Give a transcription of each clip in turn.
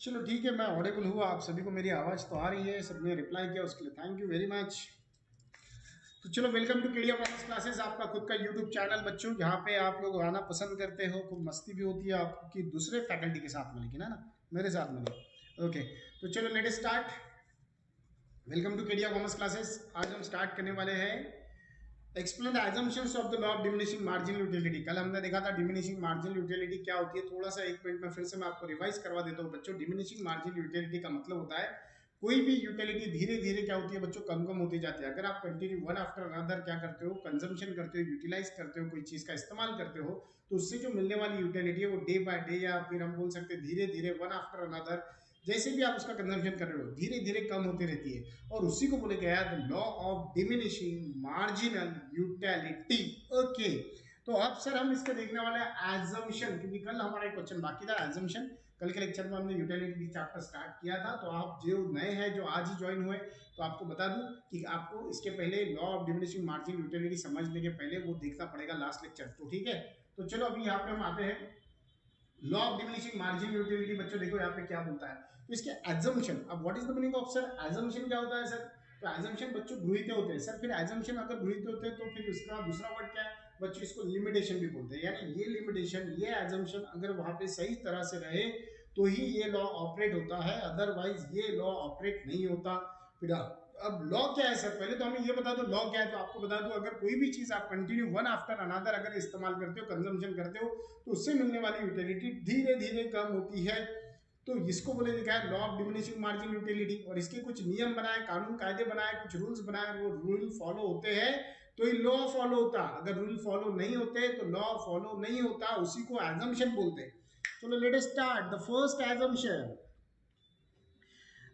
चलो ठीक है, मैं ऑडिबल हुआ, आप सभी को मेरी आवाज़ तो आ रही है, सबने रिप्लाई किया, उसके लिए थैंक यू वेरी मच। तो चलो, welcome to Kedia commerce classes, आपका खुद का यूट्यूब चैनल बच्चों, जहाँ पे आप लोग आना पसंद करते हो, खूब मस्ती भी होती है आपकी दूसरे फैकल्टी के साथ में, लेकिन है ना, मेरे साथ में नहीं। ओके, तो चलो let start. Welcome to Kedia commerce classes. आज हम स्टार्ट करने वाले हैं explain the assumptions of the law of diminishing marginal utility. कल हमने देखा था डिमिनिशिंग मार्जिनल यूटिलिटी क्या होती है, थोड़ा सा एक मिनट में फिर से मैं आपको रिवाइज करवा देता हूँ बच्चों। डिमिनिशिंग मार्जिनल यूटिलिटी का मतलब होता है कोई भी यूटिलिटी धीरे धीरे क्या होती है बच्चों, कम कम होती जाती है। अगर आप कंटिन्यू वन आफ्टर अनदर क्या करते हो, कंजम्पशन करते हो, यूटिलाइज करते हो, कोई चीज का इस्तेमाल करते हो, तो उससे जो मिलने वाली यूटिलिटी है वो डे बाय डे, या फिर हम बोल सकते हैं धीरे धीरे वन आफ्टर अनदर, जैसे भी आप उसका कंजम्पशन कर रहे हो धीरे धीरे कम होती रहती है, और उसी को बोले गया the law of diminishing marginal utility. Okay, तो अब सर हम इसके देखने वाले हैं एजम्पशन, क्योंकि कल हमारा एक क्वेश्चन बाकी था एजम्पशन। कल के लेक्चर में हमने यूटिलिटी चैप्टर स्टार्ट किया था, तो आप जो नए हैं, जो आज ही ज्वाइन हुए, तो आपको बता दूं कि आपको इसके पहले law of diminishing margin utility समझने के पहले वो देखना पड़ेगा लास्ट लेक्चर, तो ठीक है। तो चलो अभी यहाँ पे हम आते हैं law of diminishing margin utility. बच्चों देखो यहाँ पे क्या बोलता है, तो इसके एजम्पशन, अब what is the meaning of sir assumption, क्या होता है सर? तो एजम्पशन बच्चों गृहीत होते हैं सर, फिर एजम्पशन अगर गृहीत होते हैं तो फिर उसका दूसरा वर्ड क्या है बच्चों, इसको लिमिटेशन भी बोलते हैं। यानी ये लिमिटेशन, ये एजम्पशन अगर वहां पे सही तरह से रहे तो ही ये लॉ ऑपरेट होता है, अदरवाइज ये लॉ ऑपरेट नहीं होता। फिर अब लॉ क्या है सर, पहले तो हमें ये बता दो लॉ क्या है। तो आपको बता दो, अगर कोई भी चीज आप कंटिन्यू वन आफ्टर अनदर अगर इस्तेमाल करते हो, कंजम्पशन करते हो, तो उससे मिलने वाली यूटिलिटी धीरे धीरे कम होती है। तो इसको बोले लिखा है law of diminishing margin utility, और इसके कुछ नियम बनाए, कानून कायदे बनाए, कुछ रूल्स बनाए, वो रूल फॉलो होते हैं तो ये लॉ फॉलो होता। अगर रूल फॉलो नहीं होते तो लॉ फॉलो नहीं होता, उसी को एजम्पशन बोलते हैं। चलो let us start the first assumption.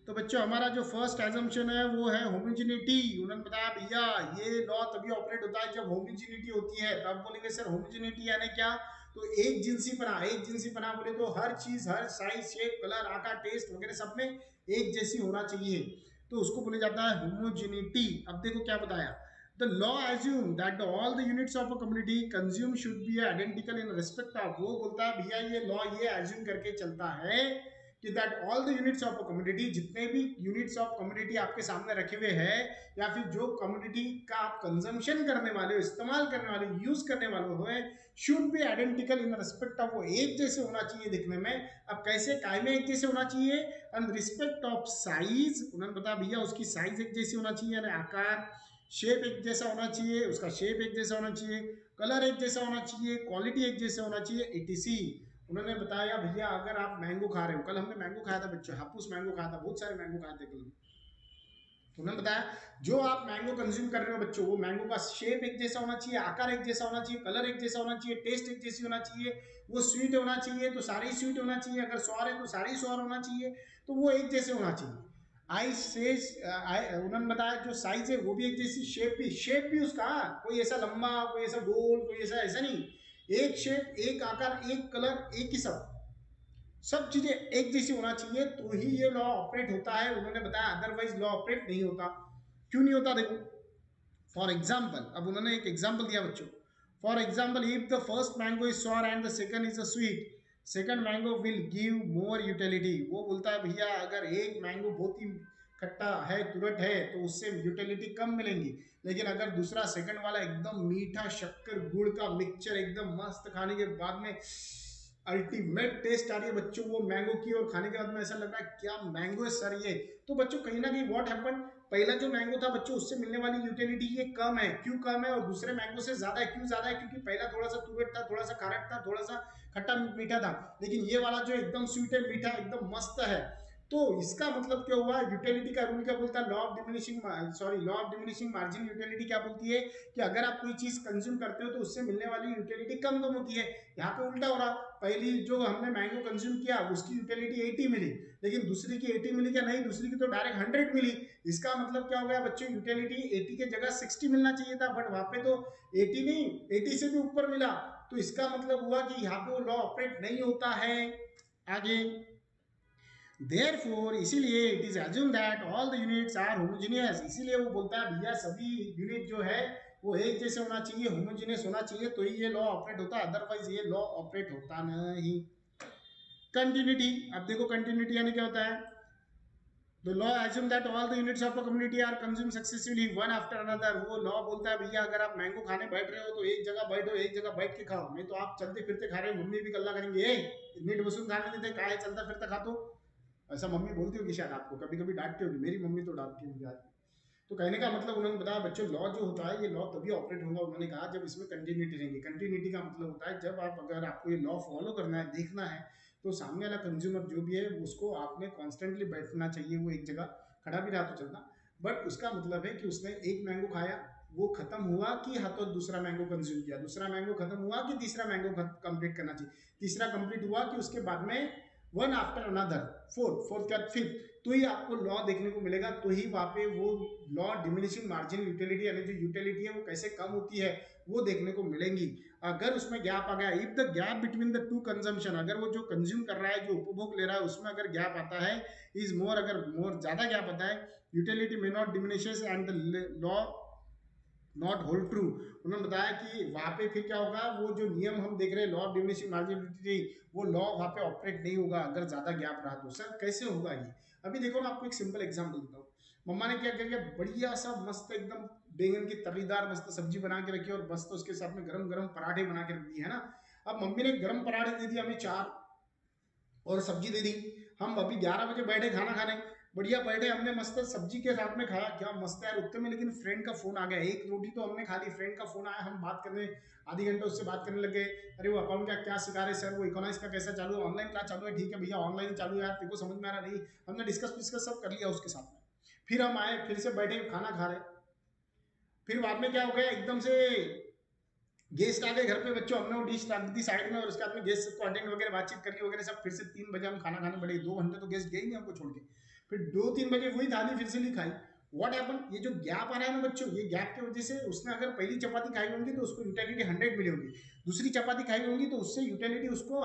तो बच्चों हमारा जो फर्स्ट एजम्पशन है वो है होमोजेनिटी। उन्होंने बताया भैया ये लॉ तभी ऑपरेट होता है जब होमोजेनिटी होती है। तब बोलेंगे सर होमोजेनिटी यानी क्या? तो एक जिनसी पना, एक जिनसी पना बोले तो हर चीज, हर साइज, शेप, कलर, आकार, टेस्ट वगैरह सब में एक जैसी होना चाहिए, तो उसको बोले जाता है होमोजेनिटी। अब देखो क्या बताया, the law assume that all the units of a community consume should be identical in respect of, वो बोलता है भैया ये लॉ ये एज्यूम करके चलता है कि that all the units of a community, जितने भी यूनिट्स ऑफ कम्युनिटी आपके सामने रखे हुए हैं, या फिर जो कम्युनिटी का आप कंजम्पशन करने वाले हो, इस्तेमाल करने वाले, यूज करने वाले हो, should be identical in respect of, वो एक जैसे होना चाहिए दिखने में। अब कैसे, काय में एक जैसे होना चाहिए? एंड रिस्पेक्ट ऑफ साइज, उन्होंने बताया भैया उसकी साइज एक जैसी होना चाहिए, यानी आकार, शेप एक जैसा होना चाहिए, उसका शेप एक जैसा होना चाहिए, कलर एक जैसा होना चाहिए, क्वालिटी एक जैसा होना चाहिए, एटीसी। उन्होंने बताया भैया अगर आप मैंगो खा रहे हो, कल हमने मैंगो खाया था बच्चों, हापुस मैंगो खाया था, बहुत सारे मैंगो खाए थे कल। तो उन्होंने बताया जो आप मैंगो कंज्यूम कर रहे हो बच्चों, वो मैंगो का शेप एक जैसा होना चाहिए, आकार एक जैसा होना चाहिए, कलर एक जैसा होना चाहिए, टेस्ट एक जैसी होना चाहिए, वो स्वीट होना चाहिए तो सारे स्वीट होना चाहिए, अगर सौर है तो सारे सौर होना चाहिए, तो वो एक जैसे होना चाहिए। आई सेज, उन्होंने बताया जो साइज है वो भी एक जैसी, शेप भी उसका, कोई ऐसा लंबा, कोई ऐसा गोल, कोई ऐसा ऐसा नहीं, एक शेप, एक आकार, एक कलर, एक ही सब चीजें एक जैसी होना चाहिए तो ही ये लॉ ऑपरेट होता है। उन्होंने बताया अदरवाइज लॉ ऑपरेट नहीं होता। क्यों नहीं होता देखो, फॉर एग्जाम्पल, अब उन्होंने एक एग्जाम्पल दिया बच्चों। For example if the first mango is sour and the second is a sweet, second mango will give more utility. वो बोलता है भैया अगर एक मैंगो बहुत ही खट्टा है, तुरट है, तो उससे यूटिलिटी कम मिलेंगी, लेकिन अगर दूसरा सेकंड वाला एकदम मीठा शक्कर गुड़ का मिक्सचर एकदम मस्त, खाने के बाद में अल्टीमेट टेस्ट आ रही है बच्चों वो मैंगो की, और खाने के बाद में ऐसा लग रहा है क्या मैंगो है सर ये। तो बच्चों कहीं ना कहीं व्हाट हैपन, पहला जो मैंगो था बच्चों उससे मिलने वाली यूटिलिटी ये कम है। क्यों कम है? और दूसरे मैंगो से ज्यादा है। क्यों ज्यादा है? क्योंकि पहला थोड़ा सा तुरट था, थोड़ा सा खारट था, थोड़ा सा खट्टा मीठा था, लेकिन ये वाला जो एकदम स्वीट है, मीठा, एकदम मस्त है। तो इसका मतलब क्या हुआ, यूटिलिटी का रूल क्या बोलता है, law of diminishing, sorry, law of diminishing margin utility क्या बोलती है कि अगर आप कोई चीज कंज्यूम करते हो तो उससे मिलने वाली यूटिलिटी कम कम होती है। यहाँ पे उल्टा हो रहा, पहली जो हमने मैंगो कंज्यूम किया उसकी यूटिलिटी 80 मिली, लेकिन दूसरी की 80 मिली क्या? नहीं, दूसरी की तो डायरेक्ट 100 मिली। इसका मतलब क्या हो गया बच्चों, यूटिलिटी 80 के जगह 60 मिलना चाहिए था, बट वहां पे तो 80 नहीं, 80 से भी ऊपर मिला। तो इसका मतलब हुआ कि यहाँ पे वो लॉ ऑपरेट नहीं होता है। आगे, देयरफॉर, इसीलिए it is assume that all the units are homogeneous, इसीलिए वो बोलता है भैया सभी यूनिट जो है वो एक जैसे होना चाहिए, होमोजेनियस होना चाहिए, तो ही ये लॉ ऑपरेट होता है, अदरवाइज ये लॉ ऑपरेट होता नहीं। कंटिन्यूटी, अब देखो कंटिन्यूटी यानी क्या होता है, The law assume that all the units of a community are consumed successively one after another. वो लॉ बोलता है भैया अगर आप मैंगो खाने बैठ रहे हो तो एक जगह बैठो, एक जगह बैठ के खाओ, नहीं तो आप चलते फिरते खा रहे हो, मम्मी भी गल्ला करेंगे, ए नीट वसूल खाने देते काहे चलता फिरता खा, तो ऐसा मम्मी बोलती होगी शायद आपको, कभी कभी डांटती होगी, मेरी मम्मी तो डांटती होगी आज। तो कहने का मतलब उन्होंने बताया बच्चों लॉ जो होता है ये लॉ तभी ऑपरेट होगा, उन्होंने कहा जब इसमें कंटिन्यूटी रहेगी। कंटिन्यूटी का मतलब होता है जब आप अगर आपको ये लॉ फॉलो करना है, देखना है, तो सामने वाला कंज्यूमर जो भी है उसको आपने कॉन्स्टेंटली बैठना चाहिए, वो एक जगह खड़ा भी रहा तो चलता, बट उसका मतलब है कि उसने एक मैंगो खाया, वो खत्म हुआ कि हाथों दूसरा मैंगो कंज्यूम किया, दूसरा मैंगो खत्म हुआ कि तीसरा मैंगो कंप्लीट करना चाहिए, तीसरा कंप्लीट हुआ कि उसके बाद में वन आफ्टर अनदर, फोर्थ का फिफ्थ, तो ही आपको लॉ देखने को मिलेगा, तो ही वहां पे वो लॉ डिमिनिशिंग मार्जिन यूटिलिटी यानी जो यूटिलिटी है वो कैसे कम होती है वो देखने को मिलेंगी। अगर उसमें गैप आ गया, if the gap between the two consumption, अगर वो जो कंज्यूम कर रहा है जो उपभोग ले रहा है उसमें अगर गैप आता है इज मोर, अगर मोर ज्यादा गैप आता है, utility may not diminishes and the law not hold true. उन्होंने बताया कि वहां पे फिर क्या होगा, वो जो नियम हम देख रहे हैं लॉ ऑफ डिमिनिशिंग मार्जिनलिटी, वो लॉ वहां पे ऑपरेट नहीं होगा अगर ज्यादा गैप रहा तो। सर कैसे होगा ये, अभी देखो मैं आपको एक सिंपल एग्जांपल देता हूँ। मम्मा ने क्या किया, बढ़िया सा मस्त एकदम बैंगन की तरीदार मस्त सब्जी बना के रखी और मस्त उसके साथ में गरम गरम पराठे बना के रख दिए, है ना। अब मम्मी ने गरम पराठे दे दिए हमें 4 और सब्जी दे दी, हम अभी 11 बजे बैठे खाना खाने, बढ़िया बैठे, हमने मस्त सब्जी के साथ में खाया, क्या मस्त है यार, उतने में लेकिन फ्रेंड का फोन आ गया, एक रोटी तो हमने खा ली, फ्रेंड का फोन आया, हम बात करने आधी घंटे उससे बात करने लगे, अरे वो अकाउंट का क्या सिखा रहे सर, वो इकोनॉमिक्स का कैसा चालू है, ऑनलाइन क्लास चालू है, ठीक है भैया ऑनलाइन चालू है यार, तेरे को समझ में आ रहा नहीं, हमने डिस्कस सब कर लिया उसके साथ में, फिर हम आए, फिर से बैठे खाना खा रहे, फिर बाद में क्या हो गया, एकदम से गेस्ट आ गए घर पे, बच्चों हमने वो डिश रख दी साइड में और उसके बाद में गेस्ट सबको अटेंड वगैरह बातचीत करी वगैरह सब, फिर से 3 बजे हम खाना खाने बैठे, 2 घंटे तो गेस्ट गए ही नहीं हमको छोड़ के, फिर 2-3 बजे वही थाली फिर से नहीं खाई। व्हाट हैपन, ये जो गैप आ रहा है ना बच्चों, ये गैप की वजह से उसने अगर पहली चपाती खाई होगी तो उसको यूटिलिटी 100 मिली होगी, दूसरी चपाती खाई होगी तो उससे यूटिलिटी उसको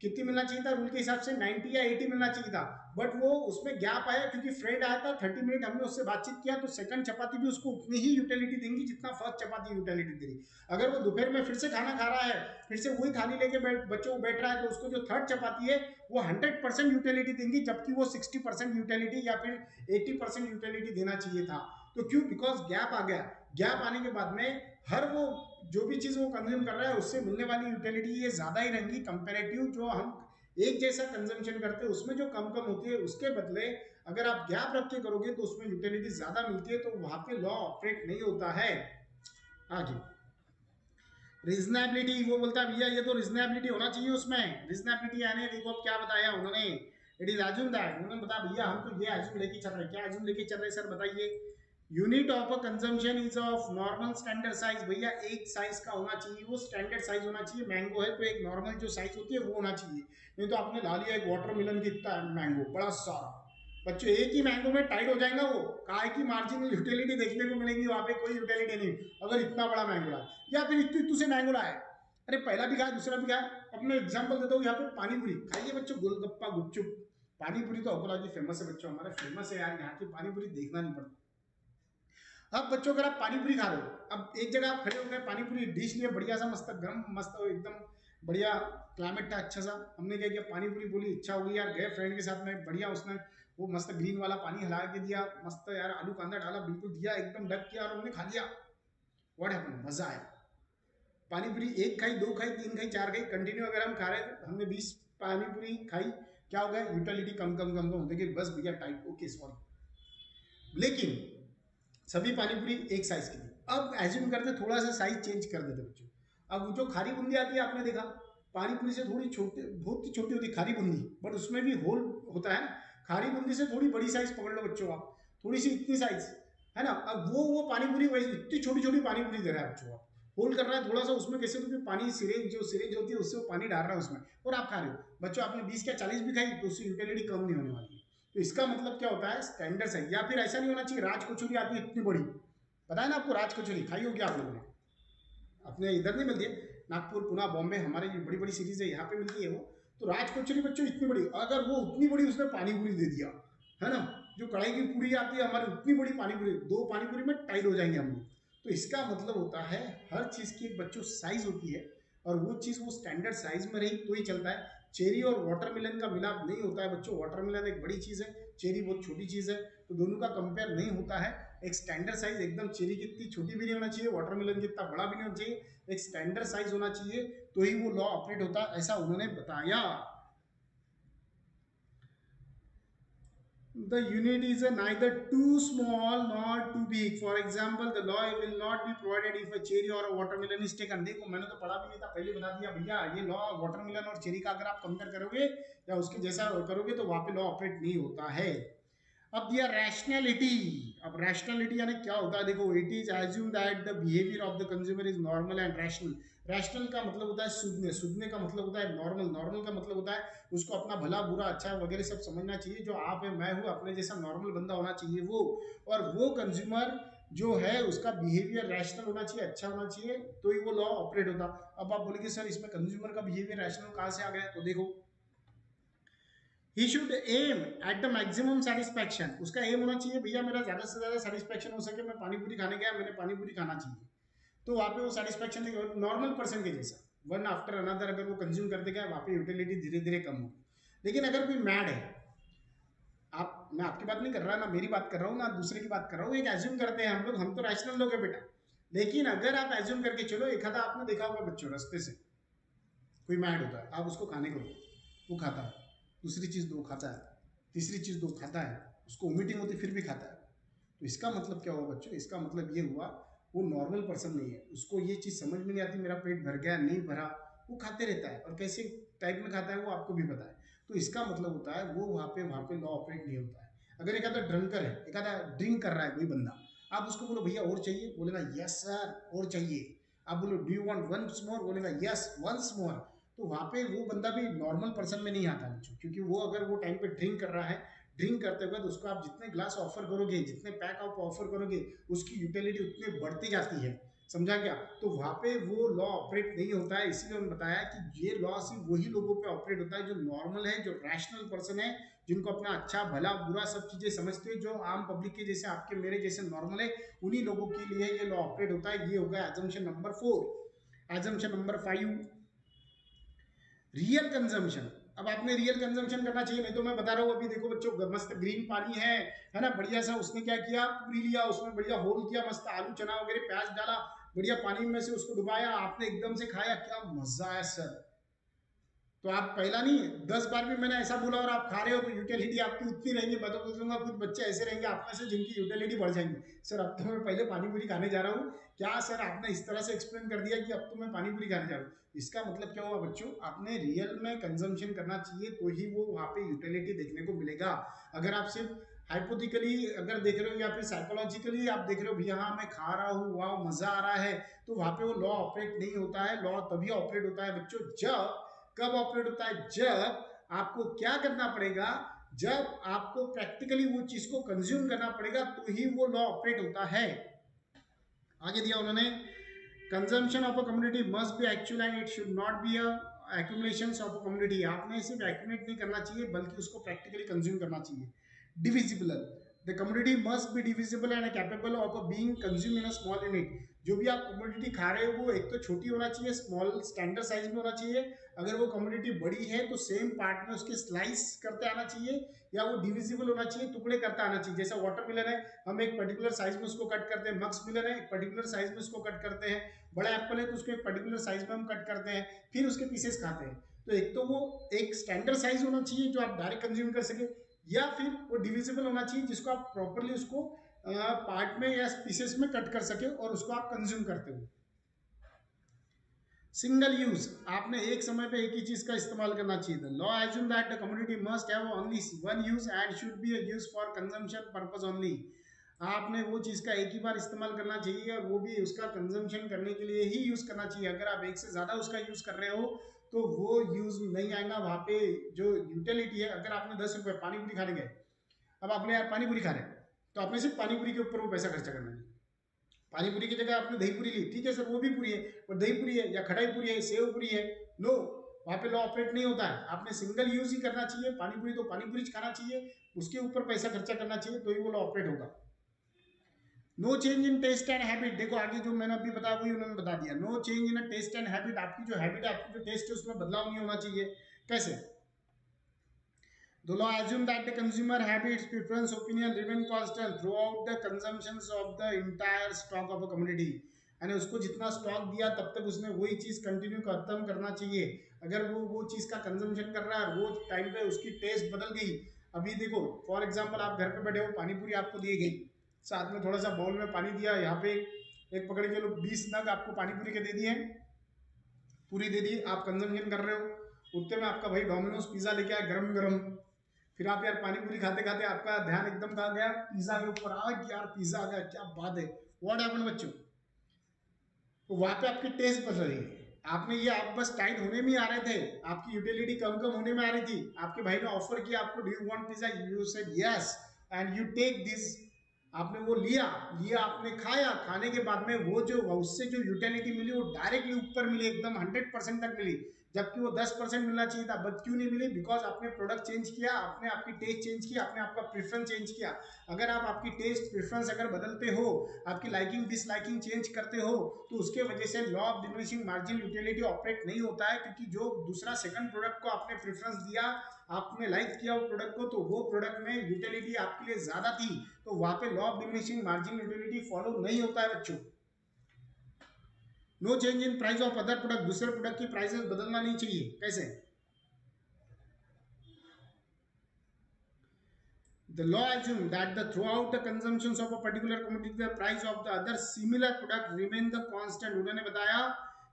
कितनी मिलना चाहिए था, रूल के हिसाब से 90 या 80 मिलना चाहिए था, बट वो उसमें गैप आया क्योंकि फ्रेंड आया था, 30 मिनट हमने उससे बातचीत किया, तो सेकंड चपाती भी उसको उतनी ही यूटिलिटी देंगी जितना फर्स्ट चपाती यूटिलिटी दे रही। अगर वो दोपहर में फिर से खाना खा रहा है, फिर से वही थाली लेके बच्चों को बैठ रहा है, तो उसको जो थर्ड चपाती है वो 100% यूटिलिटी देंगी, जबकि वो 60% यूटिलिटी या फिर 80% यूटिलिटी देना चाहिए था। तो क्यों, बिकॉज गैप आ गया, गैप आने के बाद में हर वो जो भी चीज वो कंज्यूम कर रहा है उससे मिलने वाली यूटिलिटी ये ज्यादा ही रहेंगी कंपेरेटिव जो हम एक जैसा कंजम्पशन करते हैं उसमें जो कम कम होती है, उसके बदले अगर आप गैप रख के करोगे तो उसमें यूटिलिटी ज्यादा मिलती है, तो वहां पे लॉ ऑपरेट नहीं होता है। आगे रीजनेबिलिटी, वो बोलता है भैया ये तो रीजनेबिलिटी होना चाहिए उसमें, रीजनेबिलिटी यानी देखो अब क्या बताया उन्होंने, इट इज एज्यूम दैट, उन्होंने बताया भैया हम तो ये एज्यूम लेके चल रहे हैं, क्या एज्यूम लेके चल रहे हैं सर बताइए, unit of a consumption is of normal standard size, भैया एक साइज का होना चाहिए, वो स्टैंडर्ड साइज होना चाहिए, मैंगो है तो एक नॉर्मल जो साइज होती है वो होना चाहिए, नहीं तो आपने ला लिया एक वाटरमेलन की इतना मैंगो बड़ा सारा, बच्चों एक ही मैंगो में टाइट हो जाएगा, वो काय की मार्जिनल यूटिलिटी देखने को मिलेगी, वहां पे कोई यूटिलिटी नहीं, अगर इतना बड़ा मैंगो लाए या फिर इतू इतू से मैंगो लाए, अरे पहला भी खाया दूसरा भी खाया, अपने एग्जांपल देता हूँ यहाँ पे पानी पूरी खाइए बच्चों, गोलगप्पा गुपचुप, पानी पूरी तो अकोला की फेमस है बच्चों, हमारे फेमस है यार, यहाँ की पानी पूरी देखना नहीं पड़ता। अब बच्चों अगर आप पानी पूरी खा रहे हो, अब एक जगह आप खड़े हो गए, पानी पूरी डिश लिए बढ़िया सा मस्त गरम मस्त एकदम बढ़िया क्लाइमेट था अच्छा सा, हमने क्या किया पानी पूरी बोली इच्छा होगी यार, गए फ्रेंड के साथ में बढ़िया, उसने वो मस्त ग्रीन वाला पानी हिला के दिया, मस्त यार आलू कांदा डाला बिल्कुल दिया एकदम ढक किया और हमने खा लिया, व्हाट हैपेंड, मजा आया, पानी पूरी एक खाई, 2 खाई, 3 खाई, 4 खाई, कंटिन्यू अगर हम खा रहे थे, हमने 20 पानी पूरी खाई, क्या हो गया यूटिलिटी कम कम कम कम होते गई, बस भैया टाइप ओके सॉरी, लेकिन सभी पानीपुरी एक साइज की थी। अब एज्यूम करते थोड़ा सा साइज चेंज कर देते बच्चों, अब जो खारी बूंदी आती है आपने देखा, पानीपुरी से थोड़ी छोटी, बहुत ही छोटी होती है खारी बूंदी, बट उसमें भी होल होता है, खारी बूंदी से थोड़ी बड़ी साइज पकड़ लो बच्चों आप, थोड़ी सी इतनी साइज है ना, अब वो पानीपुरी वैसे इतनी छोटी छोटी पानीपुरी दे रहा है बच्चों, आप होल कर रहा है थोड़ा सा उसमें, कैसे तो पानी सिरेंज जो सिरेंज होती है उससे वो पानी डाल रहा है उसमें, और आप खा रहे हो बच्चों, आपने 20 क्या 40 भी खाई तो उससे यूटिलिटी कम नहीं होने वाली है। तो इसका मतलब क्या होता है, स्टैंडर्ड साइज, या फिर ऐसा नहीं होना चाहिए राज कचौरी आती है इतनी बड़ी, पता है ना आपको राज कचौरी खाई होगी आप लोगों ने, अपने इधर नहीं मिलती है, नागपुर पुणे बॉम्बे हमारे ये बड़ी बड़ी सीरीज है यहाँ पे मिलती है वो, तो राज कचौरी बच्चों इतनी बड़ी, अगर वो उतनी बड़ी उसने पानी पूरी दे दिया है ना, जो कढ़ाई की पूरी आती है हमारी उतनी बड़ी पानी पूरी, 2 पानी पूरी में टाइट हो जाएंगे हम लोग, तो इसका मतलब होता है हर चीज की एक बच्चों साइज होती है, और वो चीज वो स्टैंडर्ड साइज में रही तो ही चलता है, चेरी और वाटरमेलन का मिलाप नहीं होता है बच्चों। वाटरमेलन एक बड़ी चीज है, चेरी बहुत छोटी चीज है, तो दोनों का कंपेयर नहीं होता है। एक स्टैंडर्ड साइज एकदम चेरी की इतनी छोटी भी नहीं होना चाहिए, वाटरमेलन की इतना बड़ा भी नहीं होना चाहिए, एक स्टैंडर्ड साइज होना चाहिए, तो ही वो लॉ ऑपरेट होता है, ऐसा उन्होंने बताया। The unit is neither too small nor too big. For example, the law will not be provided if a cherry or a watermelon is taken. देखो मैंने तो पढ़ा भी नहीं था, पहले बता दिया भैया, ये लॉ वाटरमेलन और चेरी का अगर आप कंपेयर करोगे या उसके जैसा करोगे तो वहां पे लॉ ऑपरेट नहीं होता है। अब दिया रैशनैलिटी। अब रैशनैलिटी यानी क्या होता है, देखो it is assume that the behaviour of the consumer is normal and rational. Rational का मतलब होता है सूझने, सूझने का मतलब होता है नॉर्मल, नॉर्मल का मतलब होता है उसको अपना भला बुरा अच्छा वगैरह सब समझना चाहिए, जो आप है मैं हूँ अपने जैसा नॉर्मल बंदा होना चाहिए वो, और वो कंज्यूमर जो है उसका बिहेवियर रैशनल होना चाहिए, अच्छा होना चाहिए, तो ही वो लॉ ऑपरेट होता। अब आप बोलेंगे सर इसमें कंज्यूमर का बिहेवियर रैशनल कहाँ से आ गया, तो देखो he should aim at the maximum satisfaction। उसका एम होना चाहिए भैया मेरा ज्यादा से ज्यादा सेटिस्फेक्शन हो सके, मैं पानी पूरी खाने गया, मैंने पानी पूरी खाना चाहिए, तो वहाँ पे वो सेटिस्फेक्शन नॉर्मल पर्सन के जैसा वन आफ्टर अनदर अगर वो कंज्यूम करते गया, वहाँ पे यूटिलिटी धीरे धीरे कम होगी। लेकिन अगर कोई मैड है, आप, मैं आपकी बात नहीं कर रहा ना, मेरी बात कर रहा हूँ ना दूसरे की बात कर रहा हूँ, एक एज्यूम करते हैं हम लोग, हम तो रैशनल लोग हैं बेटा, लेकिन अगर आप एज्यूम करके चलो, एक आधा आपने देखा होगा बच्चों रास्ते से कोई मैड होता है, आप उसको खाने को दो, वो खाता है, दूसरी चीज़ दो खाता है, तीसरी चीज़ दो खाता है, उसको वोमिटिंग होती फिर भी खाता है, तो इसका मतलब क्या हुआ बच्चों, इसका मतलब ये हुआ वो नॉर्मल पर्सन नहीं है, उसको ये चीज़ समझ में नहीं आती मेरा पेट भर गया नहीं भरा, वो खाते रहता है, और कैसे टाइप में खाता है वो आपको भी पता है, तो इसका मतलब होता है वो वहाँ पे लॉ ऑपरेट नहीं होता है। अगर एक आधा ड्रंकर है, एक आधा ड्रिंक कर रहा है कोई बंदा, आप उसको बोलो भैया और चाहिए, बोलेगा यस सर और चाहिए, आप बोलो do you want once more, बोलेगा यस वंस मोर, तो वहाँ पे वो बंदा भी नॉर्मल पर्सन में नहीं आता बच्चों, क्योंकि वो अगर वो टाइम पे ड्रिंक कर रहा है, ड्रिंक करते वक्त उसको आप जितने ग्लास ऑफर करोगे, जितने पैक आप ऑफर करोगे, उसकी यूटिलिटी उतनी बढ़ती जाती है, समझा क्या, तो वहाँ पे वो लॉ ऑपरेट नहीं होता है। इसीलिए उन्होंने बताया कि ये लॉ सिर्फ वही लोगों पे ऑपरेट होता है जो नॉर्मल है, जो रैशनल पर्सन है, जिनको अपना अच्छा भला बुरा सब चीजें समझते हो, जो आम पब्लिक के जैसे आपके मेरे जैसे नॉर्मल है, उन्हीं लोगों के लिए ये लॉ ऑपरेट होता है। ये होगा assumption number 4। Assumption number 5, real consumption. अब आपने रियल कंजम्पशन करना चाहिए, नहीं तो मैं बता रहा हूँ अभी देखो बच्चों, मस्त ग्रीन पानी है ना, बढ़िया सा, उसने क्या किया पूरी लिया, उसमें बढ़िया होल किया, मस्त आलू चना वगैरह प्याज डाला, बढ़िया पानी में से उसको डुबाया, आपने एकदम से खाया, क्या मजा है सर। तो आप पहला नहीं 10 बार भी मैंने ऐसा बोला और आप खा रहे हो, तो यूटिलिटी आपकी उतनी रहेगी। मैं तो बोलूंगा कुछ बच्चे ऐसे रहेंगे आप में से जिनकी यूटिलिटी बढ़ जाएंगी, सर अब तो मैं पहले पानी पूरी खाने जा रहा हूँ, क्या सर आपने इस तरह से एक्सप्लेन कर दिया कि अब तो मैं पानी पूरी खाने जा रहा हूँ। इसका मतलब क्या हुआ बच्चों, आपने रियल में कंजम्पशन करना चाहिए, तो ही वो वहाँ पे यूटिलिटी देखने को मिलेगा। अगर आप सिर्फ हाइपोथिकली अगर देख रहे हो या फिर साइकोलॉजिकली आप देख रहे हो भैया हाँ मैं खा रहा हूँ वाह मजा आ रहा है, तो वहाँ पे वो लॉ ऑपरेट नहीं होता है। लॉ तभी ऑपरेट होता है बच्चों जब, कब ऑपरेट होता है, जब आपको क्या करना पड़ेगा, जब आपको प्रैक्टिकली वो चीज को कंज्यूम करना पड़ेगा, तो ही वो लॉ ऑपरेट होता है। आगे दिया उन्होंने, consumption of a community must be actual and it should not be a accumulation of a community. आपने सिर्फ एक्यूमुलेट नहीं करना चाहिए बल्कि उसको प्रैक्टिकली कंज्यूम करना चाहिए। Divisible, the community must be divisible and capable of being consume in a small unit. जो भी आप कम्युनिटी खा रहे हो वो एक तो छोटी होना चाहिए, स्मॉल स्टैंडर्ड साइज में होना चाहिए। अगर वो कम्युनिटी बड़ी है तो सेम पार्ट में उसके स्लाइस करते आना चाहिए, या वो डिविजिबल होना चाहिए, टुकड़े करता आना चाहिए। जैसा वाटरमेलन है, हम एक पर्टिकुलर साइज में उसको कट करते हैं, मक्स मिलन है एक पर्टिकुलर साइज में उसको कट करते हैं, बड़ा एप्पल है तो उसको एक पर्टिकुलर साइज में हम कट करते हैं, फिर उसके पीसेस खाते हैं। तो एक तो वो एक स्टैंडर्ड साइज होना चाहिए जो आप डायरेक्ट कंज्यूम कर सके, या फिर वो डिविजिबल होना चाहिए जिसको आप प्रॉपरली उसको पार्ट में या पीसेस में कट कर सके और उसको आप कंज्यूम करते हो। सिंगल यूज, आपने एक समय पे एक ही चीज का इस्तेमाल करना चाहिए। The law assume that the community must have only one use and should be use for consumption purpose only. आपने वो चीज का एक ही बार इस्तेमाल करना चाहिए और वो भी उसका कंजम्पशन करने के लिए ही यूज करना चाहिए। अगर आप एक से ज्यादा उसका यूज कर रहे हो तो वो यूज नहीं आएगा। वहां पे जो यूटिलिटी है, अगर आपने 10 रुपए पानी पूरी खाने गए, अब आपने यार पानी पूरी खा रहे हैं तो आपने सिर्फ पानी पूरी के ऊपर वो पैसा खर्चा करना है। पानी पूरी की जगह आपने दही पूरी ली, ठीक है सर वो भी पूरी है, और दही पूरी है या खटाई पूरी है, सेव पूरी है, नो, वहां पे लॉ ऑपरेट नहीं होता है। आपने सिंगल यूज ही करना चाहिए, पानी पूरी तो पानी पूरी खाना चाहिए, उसके ऊपर पैसा खर्चा करना चाहिए, तो ही वो लॉ ऑपरेट होगा। No change in taste and habit, देखो आगे जो मैंने अभी बताया वही उन्होंने बता दिया। No change in taste and habit, आपकी जो हैबिट है, आपकी जो टेस्ट है उसमें बदलाव नहीं होना चाहिए। कैसे? The law assume that the consumer habits, preference, opinion remain constant throughout the consumptions of the entire stock of a commodity. यानी उसको जितना स्टॉक दिया तब तक उसने वही चीज कंटिन्यू खत्म करना चाहिए। अगर वो चीज का कंजम्पशन कर रहा है, वो टाइम पे उसकी टेस्ट बदल गई। अभी देखो फॉर एग्जांपल, आप घर पे बैठे हो, पानी पूरी आपको दी गई, साथ में थोड़ा सा बाउल में पानी दिया, यहाँ पे एक पकड़ के लो 20 नग आपको पानी पूरी के दे दिए, पूरी दे दी, आप कंजम्पशन कर रहे हो। उतने में आपका भाई डोमिनोज पिज्जा लेके आया गरम गरम, फिर आप यार पानी पूरी खाते खाते आपका ध्यान एकदम कहाँ गया? पिज्जा के ऊपर। आ यार पिज्जा आ गया, क्या बात है, व्हाट हैपेंड बच्चों? तो वहां पे आपकी टेस्ट बदल रही है। आपने ये आप बस टाइट होने में आ रहे थे, आपकी यूटिलिटी कम कम होने में आ रही थी, आपके भाई ने ऑफर किया आपको, do you want pizza, you said yes and you take this. आपने वो लिया लिया, आपने खाया, खाने के बाद में वो जो उससे जो यूटिलिटी मिली वो डायरेक्टली ऊपर मिली, एकदम 100% तक मिली, जबकि वो 10% मिलना चाहिए था। बट क्यों नहीं मिली? बिकॉज आपने प्रोडक्ट चेंज किया, आपने आपकी टेस्ट चेंज किया, आपने आपका प्रेफरेंस चेंज किया। अगर आप आपकी टेस्ट प्रेफरेंस अगर बदलते हो, आपकी लाइकिंग डिसलाइकिंग चेंज करते हो, तो उसके वजह से law of diminishing margin utility operate नहीं होता है, क्योंकि जो दूसरा सेकंड प्रोडक्ट को आपने प्रेफरेंस दिया, आपने लाइक किया वो प्रोडक्ट को, तो वो प्रोडक्ट में यूटिलिटी आपके लिए ज्यादा थी, तो वहां पे law of diminishing margin utility follow नहीं होता है बच्चों। No change in price of other product, दूसरे प्रोडक्ट की प्राइसेस बदलना नहीं चाहिए। कैसे? The law assumes that throughout the consumptions of a particular commodity, the price of the other similar product remain the constant। उन्होंने बताया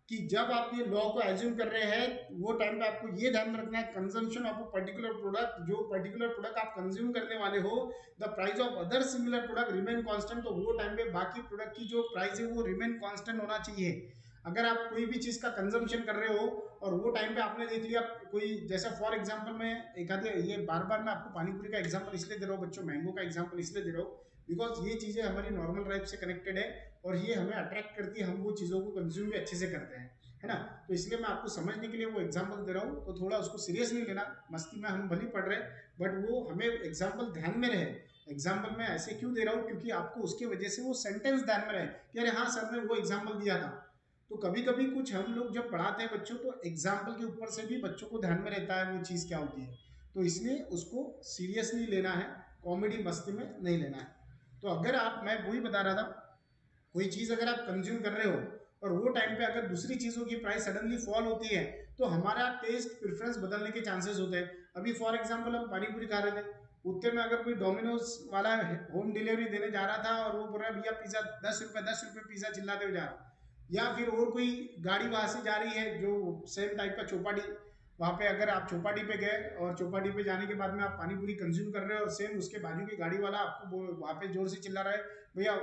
कि जब आप ये लॉ को एज्यूम कर रहे हैं, वो टाइम पे आपको ये ध्यान रखना है, consumption of a particular product, जो पर्टिकुलर प्रोडक्ट आप कंज्यूम करने वाले हो, the price of other similar product remain constant, तो वो टाइम पे बाकी प्रोडक्ट की जो प्राइस है वो रिमेन कांस्टेंट होना चाहिए। अगर आप कोई भी चीज का कंजम्पशन कर रहे हो और वो टाइम पे आपने देख लिया कोई, जैसा फॉर एग्जांपल मैं एक आधे, ये बार बार मैं आपको पानीपुरी का एग्जांपल इसलिए दे रहा हूँ बच्चों, मैंगो का एग्जांपल इसलिए दे रहा हूँ बिकॉज ये चीजें हमारी नॉर्मल लाइफ से कनेक्टेड है और ये हमें अट्रैक्ट करती है, हम वो चीजों को कंज्यूम भी अच्छे से करते हैं, है ना। तो इसलिए मैं आपको समझने के लिए वो एग्जाम्पल दे रहा हूँ, तो थोड़ा उसको सीरियस नहीं लेना, मस्ती में हम भली पढ़ रहे हैं, बट वो हमें एग्जाम्पल ध्यान में रहे। एग्जाम्पल मैं ऐसे क्यों दे रहा हूँ? क्योंकि आपको उसकी वजह से वो सेंटेंस ध्यान में रहे कि अरे हाँ सर ने वो एग्जाम्पल दिया था। तो कभी कभी कुछ हम लोग जब पढ़ाते हैं बच्चों, तो एग्जाम्पल के ऊपर से भी बच्चों को ध्यान में रहता है वो चीज़ क्या होती है, तो इसलिए उसको सीरियसली लेना है, कॉमेडी मस्ती में नहीं लेना है। तो अगर आप, मैं वही बता रहा था, कोई चीज़ अगर आप कंज्यूम कर रहे हो और वो टाइम पे अगर दूसरी चीज़ों की प्राइस सडनली फॉल होती है, तो हमारा टेस्ट प्रेफरेंस बदलने के चांसेस होते हैं। अभी फॉर एग्जाम्पल हम पानी पूरी खा रहे थे, उतने में अगर कोई डोमिनोज वाला होम डिलीवरी देने जा रहा था और वो बोल रहा है भैया पिज्जा 10 रुपये पिज्जा चिल्लाते हुए जा रहा, या फिर और कोई गाड़ी वहां से जा रही है जो सेम टाइप का चौपाटी, वहां पे अगर आप चौपाटी पे गए और चौपाटी पे जाने के बाद में आप पानी पूरी कंज्यूम कर रहे हो और सेम उसके बाजू की गाड़ी वाला आपको वहां पे जोर से चिल्ला रहा है भैया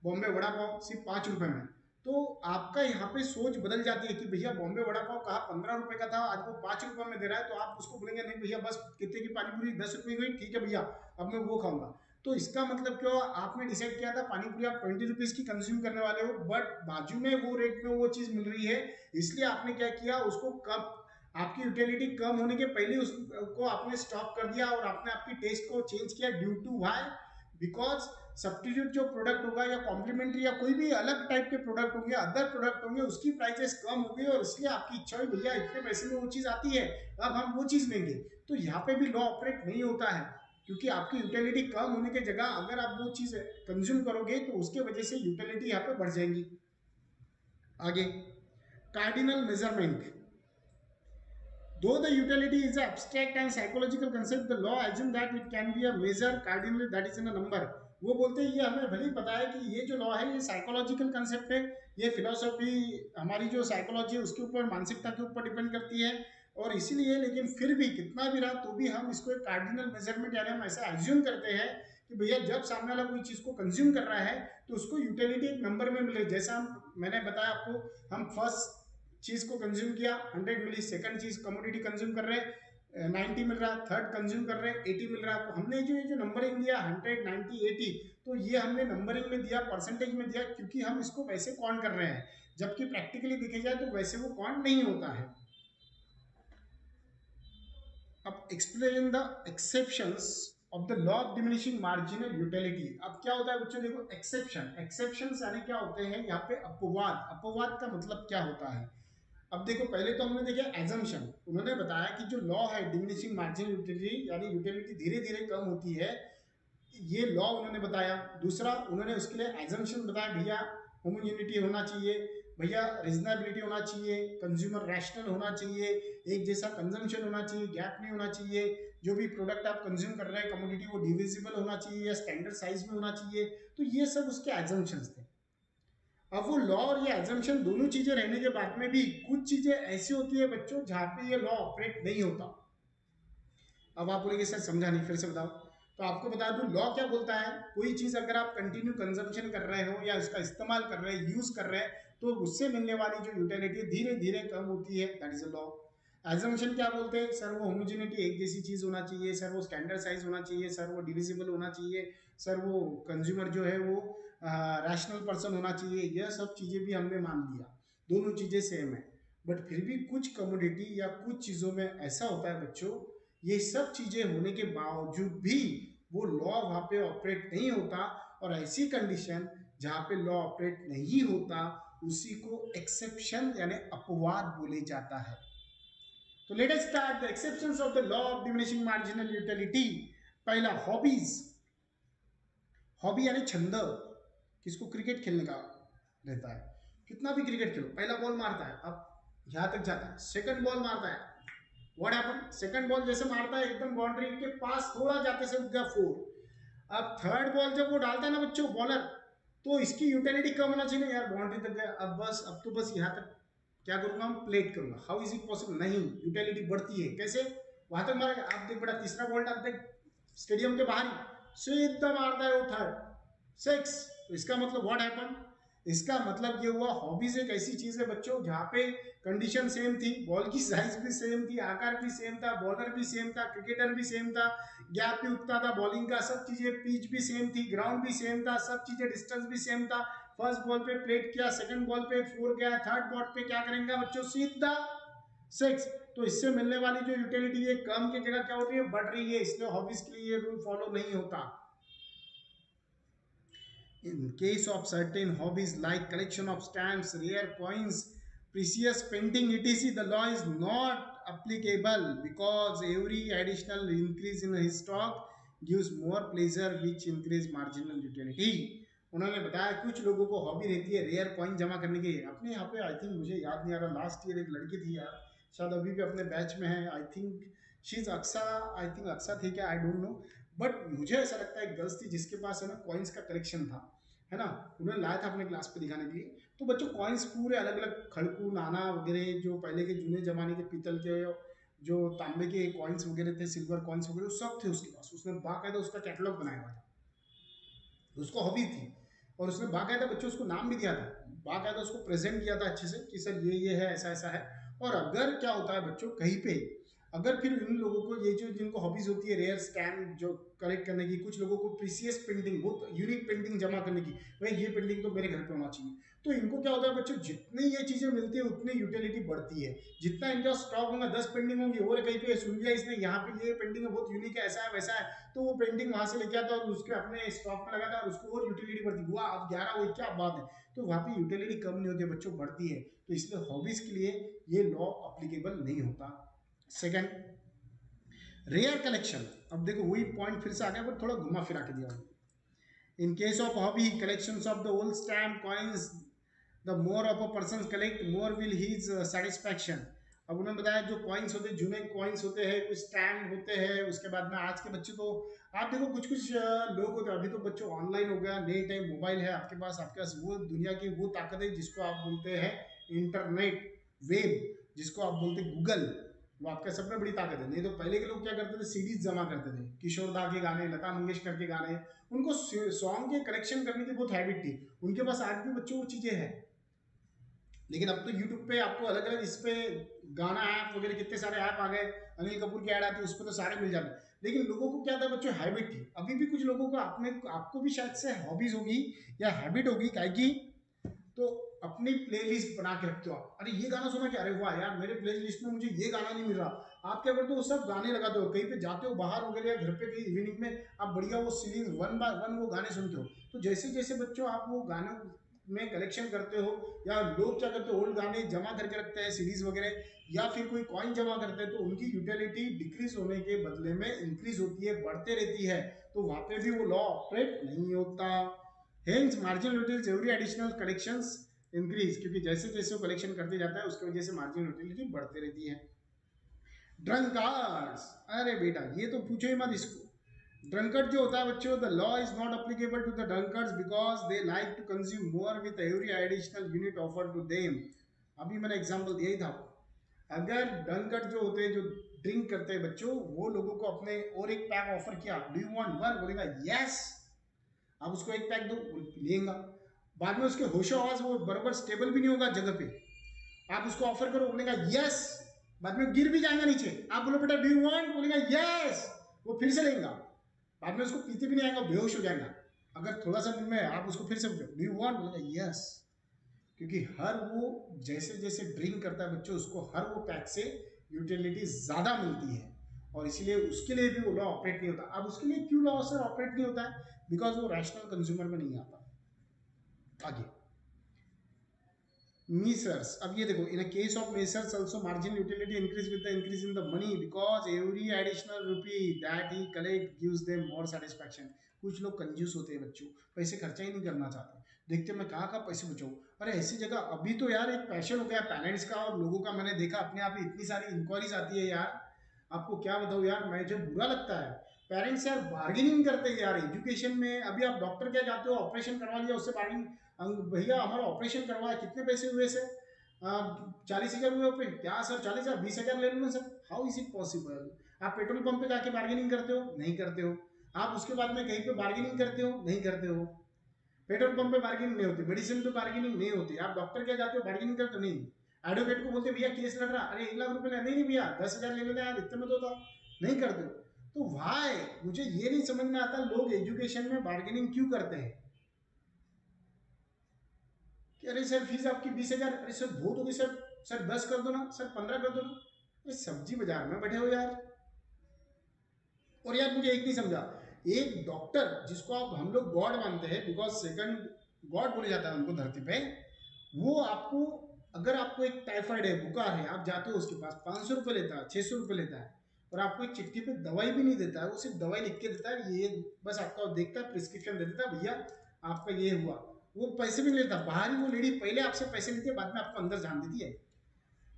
बॉम्बे वड़ा पाव सिर्फ 5 रुपए में, तो आपका यहाँ पे सोच बदल जाती है कि भैया बॉम्बे वड़ा पाव कहा 15 रुपए का था, आज वो 5 रुपए में दे रहा है, तो आप उसको बोलेंगे नहीं भैया बस कितने की पानी पूरी 10 रुपए की हुई, ठीक है भैया अब मैं वो खाऊंगा। तो इसका मतलब क्या हुआ? आपने डिसाइड किया था पानी पूरी आप 20 रुपीज की कंज्यूम करने वाले हो, बट बाजू में वो रेट में वो चीज मिल रही है, इसलिए आपने क्या किया, उसको कम, आपकी यूटिलिटी कम होने के पहले उसको आपने स्टॉप कर दिया और आपने आपकी टेस्ट को चेंज किया due to why, because substitute जो प्रोडक्ट होगा या कॉम्प्लीमेंट्री या कोई भी अलग टाइप के प्रोडक्ट होंगे, अदर प्रोडक्ट होंगे, उसकी प्राइसेस कम हो गई और इसलिए आपकी इच्छा हुई भैया इतने पैसे में वो चीज आती है, अब हम वो चीज लेंगे। तो यहाँ पे भी लॉ ऑपरेट नहीं होता है, क्योंकि आपकी यूटिलिटी कम होने की जगह अगर आप वो चीज कंज्यूम करोगे तो उसके वजह से यूटिलिटी यहाँ पे बढ़ जाएंगी। आगे cardinal measurement, though the utility is an abstract and psychological concept, the law assumes that it can be a measure cardinally that is in a number। वो बोलते हैं ये हमें भले ही पता है कि ये जो लॉ है ये साइकोलॉजिकल कंसेप्ट है, ये फिलोसॉफी हमारी जो साइकोलॉजी है उसके ऊपर, मानसिकता के ऊपर डिपेंड करती है, और इसीलिए लेकिन फिर भी कितना भी रहा तो भी हम इसको एक कार्डिनल मेजरमेंट यानी हम ऐसा एज्यूम करते हैं कि भैया जब सामने वाला कोई चीज को कंज्यूम कर रहा है तो उसको यूटिलिटी एक नंबर में मिले, जैसा हम मैंने बताया आपको, हम फर्स्ट चीज को कंज्यूम किया 100 मिली, सेकंड चीज कमोडिटी कंज्यूम कर रहे हैं 90 मिल रहा, थर्ड कंज्यूम कर रहे हैं 80 मिल रहा, तो हमने जो ये जो नंबरिंग दिया 100 90 80, तो ये हमने नंबरिंग में दिया, परसेंटेज में दिया, क्योंकि हम इसको वैसे काउंट कर रहे हैं, जबकि प्रैक्टिकली देखे जाए तो वैसे वो काउंट नहीं होता है। अब explain the exceptions of the law of diminishing marginal utility. अब क्या होता है बच्चों, देखो एक्सेप्शन, एक्सेप्शन यानी क्या होते हैं यहाँ पे अपवाद, अपवाद का मतलब क्या होता है? अब देखो पहले तो हमने देखा एजम्पशन, उन्होंने बताया कि जो लॉ है डिमिनिशिंग मार्जिनल यूटिलिटी यानी यूटिलिटी धीरे धीरे कम होती है, ये लॉ उन्होंने बताया। दूसरा उन्होंने उसके लिए एजम्पशन बताया, भैया होमोजेनिटी होना चाहिए, भैया रीजनेबिलिटी होना चाहिए, कंज्यूमर रैशनल होना चाहिए, एक जैसा कंजम्पशन होना चाहिए, गैप नहीं होना चाहिए, जो भी प्रोडक्ट आप कंज्यूम कर रहे हैं कमोडिटी वो डिविजिबल होना चाहिए या स्टैंडर्ड साइज में होना चाहिए। तो ये सब उसके एजम्पशंस थे। अब वो लॉ और ये एजम्पशन दोनों चीजें रहने के बाद में भी कुछ चीजें ऐसी होती है बच्चों जहां पे ये लॉ ऑपरेट नहीं होता। अब आप बोलेंगे सर समझा नहीं, फिर से बताओ। तो आपको बता दूं लॉ क्या बोलता है, कोई चीज अगर आप कंटिन्यू कंजम्पशन कर रहे हो या इसका इस्तेमाल कर रहे हैं, यूज कर रहे हैं, तो उससे मिलने वाली जो यूटिलिटी धीरे धीरे कम होती है, that is a law. Assumption क्या बोलते हैं, सर वो होमोजेनिटी एक जैसी चीज होना चाहिए, सर वो स्टैंडर्ड साइज होना चाहिए, सर वो डिविजिबल होना चाहिए, सर वो कंज्यूमर जो है वो रैशनल पर्सन होना चाहिए। यह सब चीजें भी हमने मान लिया, दोनों चीजें सेम है। बट फिर भी कुछ कमोडिटी या कुछ चीजों में ऐसा होता है बच्चों, ये सब चीजें होने के बावजूद भी वो लॉ वहां पे ऑपरेट नहीं होता, और ऐसी कंडीशन जहां पे लॉ ऑपरेट नहीं होता उसी को एक्सेप्शन यानी अपवाद बोले जाता है। तो let us start the exceptions of the law of diminishing marginal utility. पहला हॉबीज, हॉबी यानी छंद, किसको क्रिकेट खेलने का रहता है, कितना भी क्रिकेट खेलो, पहला बॉल मारता है अब यहां तक जाता है, सेकंड बॉल मारता है, व्हाट हैपन, सेकंड बॉल जैसे मारता है एकदम बाउंड्री के पास थोड़ा जाते से उठ गया 4। अब थर्ड बॉल जब वो डालता है ना बच्चों बॉलर, तो इसकी यूटिलिटी कम होना चाहिए यार, बाउंड्री तक गया, अब बस अब तो बस यहाँ तक क्या करूंगा हम, प्लेट करूंगा। हाउ इज इट पॉसिबल, नहीं, यूटिलिटी बढ़ती है कैसे, वहां तक मारेगा। आप देख बेटा तीसरा बॉल डालते स्टेडियम के बाहर ही सीधा मारता है वो थर्ड 6, तो इसका मतलब व्हाट हैपन, इसका मतलब ये हुआ हॉबीज एक ऐसी चीज है बच्चों जहां पे कंडीशन सेम थी, बॉल की साइज भी सेम थी, आकार भी सेम था, बॉलर भी सेम था, क्रिकेटर भी सेम था, गैप भी उतना था बॉलिंग का, सब चीजें, पिच भी सेम थी, ग्राउंड भी सेम था, सब चीजें, डिस्टेंस भी सेम था। फर्स्ट बॉल पे प्लेट किया, सेकंड बॉल पे 4 गया, थर्ड बॉल पे क्या करेंगे बच्चों, सीधा 6। तो इससे मिलने वाली जो यूटिलिटी है कम की जगह क्या हो रही है, बढ़ रही है, इसलिए हॉबीज के लिए ये रूल फॉलो नहीं होता। In case of certain hobbies like collection of stamps, rare coins, precious painting, etc., the law is not applicable because every additional increase in his stock gives more pleasure which increase marginal utility. उन्होंने बताया कुछ लोगों को hobby रहती है rare coin जमा करने की। अपने यहाँ पे आई थिंक मुझे याद नहीं आ रहा, लास्ट ईयर एक लड़की थी यार, शायद अभी भी अपने बैच में है, I think she is Aqsa, I think Aqsa थी क्या, आई डोंट नो, बट मुझे ऐसा लगता है गर्ल्स थी जिसके पास है ना कॉइन्स का कलेक्शन था, है ना, उन्होंने लाया था अपने क्लास पे दिखाने के लिए। तो बच्चों कॉइन्स पूरे अलग अलग खड़कू नाना वगैरह जो पहले के जूने जमाने के पीतल के जो तांबे के कॉइन्स वगैरह थे, सिल्वर कॉइन्स वगैरह सब थे उसके पास, उसने बाकायदा उसका कैटलॉग बनाया हुआ था, उसको हॉबी थी, और उसने बाकायदा बच्चों उसको नाम भी दिया था, बाकायदा उसको प्रेजेंट किया था अच्छे से कि सर ये है, ऐसा ऐसा है। और अगर क्या होता है बच्चों कहीं पे, अगर फिर इन लोगों को ये जो जिनको हॉबीज होती है रेयर स्टैम्प जो कलेक्ट करने की, कुछ लोगों को प्रीसियस पेंटिंग, बहुत यूनिक पेंटिंग जमा करने की, भाई ये पेंटिंग तो मेरे घर पे होना चाहिए, तो इनको क्या होता है बच्चों, जितनी ये चीजें मिलती है उतनी यूटिलिटी बढ़ती है। जितना इनका स्टॉक होगा 10 पेंटिंग होंगी, और कहीं पे सुन लिया इसने यहाँ पे ये पेंटिंग है बहुत यूनिक है, ऐसा है वैसा है, तो वो पेंटिंग वहां से लेके आता और उसके अपने स्टॉक में लगाता और उसको और यूटिलिटी बढ़ती, हुआ अब 11 हुई, क्या बात है। तो वहां पे यूटिलिटी कम नहीं होती है बच्चों, बढ़ती है। तो इसलिए हॉबीज के लिए ये लॉ अप्लीकेबल नहीं होता। सेकंड रेयर कलेक्शन, अब देखो वही पॉइंट फिर से आ गया बट थोड़ा घुमा फिरा के दिया। In case of hobby collections of the old stamp coins, the more of a person collect more will his satisfaction. अब उन्होंने बताया जो कॉइन्स होते हैं, जुने कॉइन्स होते हैं, कुछ स्टैम्प होते हैं, उसके बाद में आज के बच्चे तो आप देखो कुछ कुछ लोग होते हैं, अभी तो बच्चों ऑनलाइन हो गया, नेट है, मोबाइल है आपके पास वो दुनिया की वो ताकत है जिसको आप बोलते हैं इंटरनेट, वेब, जिसको आप बोलते हैं गूगल, वो आपके सब में बड़ी ताकत है। नहीं तो पहले के लोग क्या करते थे, सीडीज जमा करते थे, किशोर दा के गाने, लता मंगेशकर के गाने, उनको सॉन्ग के कलेक्शन करने की बहुत हैबिट थी, उनके पास आज भी बच्चों वो चीजें हैं। लेकिन अब तो यूट्यूब पे आपको अलग अलग इस पे गाना ऐप वगैरह कितने सारे ऐप आ गए, अनिल कपूर की ऐड आती है उस पर तो सारे मिल जाते हैं। लेकिन लोगों को क्या था बच्चों, हैबिट थी, अभी भी कुछ लोगों को आपने आपको भी शायद से हॉबीज होगी या हैबिट होगी काय की, तो अपनी प्लेलिस्ट बना के रखते हो आप, अरे ये गाना सुना क्या, अरे वाह यार मेरे प्लेलिस्ट में मुझे ये गाना नहीं मिल रहा, आप क्या करते हो सब गाने लगाते हो, कहीं पे जाते हो बाहर वगैरह या घर पे कहीं इवनिंग में, आप बढ़िया वो सीरीज 1 बाय 1 वो गाने सुनते हो। तो जैसे जैसे बच्चों आप वो गाने में कलेक्शन करते हो, या लोग क्या करते हैं ओल्ड गाने जमा करके रखते हैं सीडीज वगैरह, या फिर कोई कॉइन जमा करते हैं, तो उनकी यूटिलिटी डिक्रीज होने के बदले में इंक्रीज होती है, बढ़ते रहती है, तो वहां पे भी वो लॉ ऑपरेट नहीं होता। Hence marginal utility every additional collections increase, क्योंकि जैसे जैसे वो कलेक्शन करते जाता है उसकी वजह से मार्जिनल यूटिलिटी बढ़ती रहती है। ड्रंकार्ड्स, अरे बेटा ये तो पूछो ही मत इसको। ड्रंकर्ड जो होता है बच्चों, the law is not applicable to the drunkards because they like to consume more with every additional unit offer to them. अभी मैंने एग्जांपल दिया ही था। अगर ड्रंकर्ड जो होते हैं, जो ड्रिंक करते हैं बच्चों, वो लोगों को अपने और एक पैक ऑफर किया, डू यू वांट वन, बोलेगा यस, आप उसको एक पैक दो, लेगा। बाद में उसके होशो आवाज वो बराबर स्टेबल भी नहीं होगा जगह पे, आप उसको ऑफर करो, बोलेगा यस, बाद में गिर भी जाएगा नीचे, आप बोलो बेटा डू यू वांट, बोलेगा यस, वो फिर से लेगा, बाद में उसको पीते भी नहीं आएगा, बेहोश हो जाएगा। अगर थोड़ा सा दिन में आप उसको फिर से पूछो डू यू वांट, बोलेगा यस, क्योंकि हर वो जैसे जैसे ड्रिंक करता है बच्चों, उसको हर वो पैक से यूटिलिटी ज्यादा मिलती है, और इसीलिए उसके लिए भी वो लॉ ऑपरेट नहीं होता। अब उसके लिए क्यों लॉ सर ऑपरेट नहीं होता है? बिकॉज वो रैशनल कंज्यूमर में नहीं आता। आगे मेसर्स, अब ये देखो, इन case of messrs also margin utility increase with the increase in the money because every additional rupee that he collect gives them more satisfaction. कुछ लोग कंजूस होते हैं बच्चों, पैसे खर्चा ही नहीं करना चाहते, देखते मैं कहाँ पैसे बचाऊं। अरे ऐसी जगह अभी तो यार एक पैशन हो गया पेरेंट्स का और लोगों का, मैंने देखा अपने आप ही इतनी सारी इंक्वायरीज आती है यार, आपको क्या बताऊं यार, मुझे बुरा लगता है। पेरेंट्स यार बार्गेनिंग करते हैं यार एजुकेशन में। अभी आप डॉक्टर क्या जाते हो, ऑपरेशन करवा लिया, उससे बार्गेनिंग, भैया हमारा ऑपरेशन करवाया, कितने पैसे हुए सर? 40,000 हुए ऑपरेशन, क्या सर 40,000, 20,000 ले लूंगा sir, how is it possible? आप पेट्रोल पंप पे जाके बार्गेनिंग करते हो? नहीं करते हो। आप उसके बाद में कहीं पे बार्गेनिंग करते हो? नहीं करते हो। पेट्रोल पंप पे बार्गेनिंग नहीं होती, मेडिसिन पे बार्गेनिंग नहीं होती, आप डॉक्टर क्या जाते हो बार्गेनिंग करते हो? नहीं। एडवोकेट को बोलते भैया केस लड़ रहा, अरे 1,00,000 रुपए नहीं, नहीं भैया 10,000 ले लेना यार, इतने में तो था। नहीं करते हो। तो वाई, मुझे ये नहीं समझ में आता लोग एजुकेशन में बार्गेनिंग क्यों करते हैं कि अरे सर फीस आपकी 20,000, अरे सर बहुत होगी सर, सर 10 कर दो ना, सर 15 कर दो ना। अरे सब्जी बाजार में बैठे हो यार। और यार मुझे एक नहीं समझा, एक डॉक्टर जिसको आप हम लोग गॉड मानते हैं, बिकॉज सेकंड गॉड बोले जाता है उनको धरती पे, वो आपको, अगर आपको एक टाइफाइड है, बुखार है, आप जाते हो उसके पास, 500 रुपये लेता है, 600 रुपये लेता है, और आपको एक चिट्ठी पे दवाई भी नहीं देता है, वो सिर्फ दवाई लिख के देता है, ये बस आपका देखता है, प्रिस्क्रिप्शन दे देता है, भैया आपका ये हुआ, वो पैसे भी नहीं लेता। बाहर ही वो लेडी पहले आपसे पैसे लेती है, बाद में आपको अंदर जान देती है,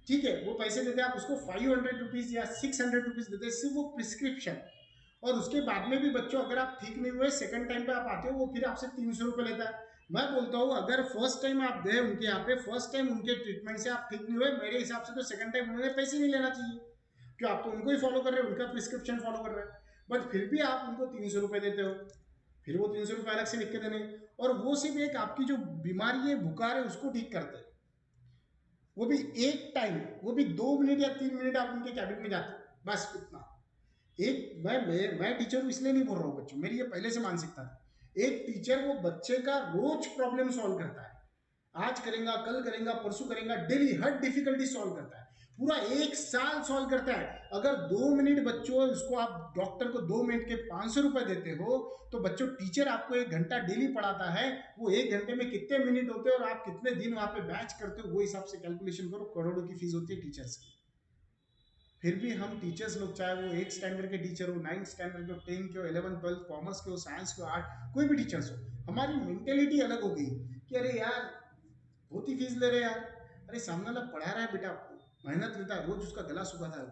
ठीक है, वो पैसे देते हैं, आप उसको 500 रुपीज या 600 रुपीज देते हैं, सिर्फ वो प्रिस्क्रिप्शन। और उसके बाद में भी बच्चों अगर आप ठीक नहीं हुए, सेकंड टाइम पे आप आते हो, वो फिर आपसे 300 रुपये लेता है। मैं बोलता हूँ अगर फर्स्ट टाइम आप गए उनके यहाँ पे, फर्स्ट टाइम उनके ट्रीटमेंट से आप ठीक नहीं हुए, मेरे हिसाब से तो सेकंड टाइम उन्होंने पैसे नहीं लेना चाहिए, क्यों आप तो उनको ही फॉलो कर रहे हो, उनका प्रिस्क्रिप्शन फॉलो कर रहे हैं, बट फिर भी आप उनको 300 रुपये देते हो, फिर वो 300 रुपये अलग से लिख के देने, और वो सिर्फ एक आपकी जो बीमारी है, बुखार है, उसको ठीक करते हैं, वो भी एक टाइम, वो भी 2 मिनट या 3 मिनट आप उनके कैबिन में जाते हो, बस उतना। एक मैं टीचर हूं इसलिए नहीं बोल रहा हूँ बच्चों, मेरी ये पहले से मानसिकता थी। एक टीचर वो बच्चे का रोज प्रॉब्लम सॉल्व करता है, आज करेगा, कल करेगा, परसों करेगा, डेली हर डिफिकल्टी सॉल्व करता है, पूरा 1 साल सॉल्व करता है। अगर 2 मिनट बच्चों, उसको आप डॉक्टर को 2 मिनट के 500 रुपए देते हो, तो बच्चों टीचर आपको 1 घंटा डेली पढ़ाता है, वो 1 घंटे में कितने मिनट होते हैं और आप कितने दिन वहां पे बैच करते हो, वो हिसाब से कैलकुलेशन करो, करोड़ों की फीस होती है टीचर्स की। फिर भी हम टीचर्स लोग, चाहे वो 8 स्टैंडर्ड के टीचर हो, 9 स्टैंडर्ड के हो, 10 के हो, 11 12 कॉमर्स के हो, साइंस के हो, आर्ट, कोई भी टीचर्स हो, हमारी मेंटेलिटी अलग हो गई कि अरे यार बहुत ही फीस ले रहे यार। अरे सामने वाला पढ़ा रहा है बेटा आपको, मेहनत लेता है, रोज उसका गला सुखाता है,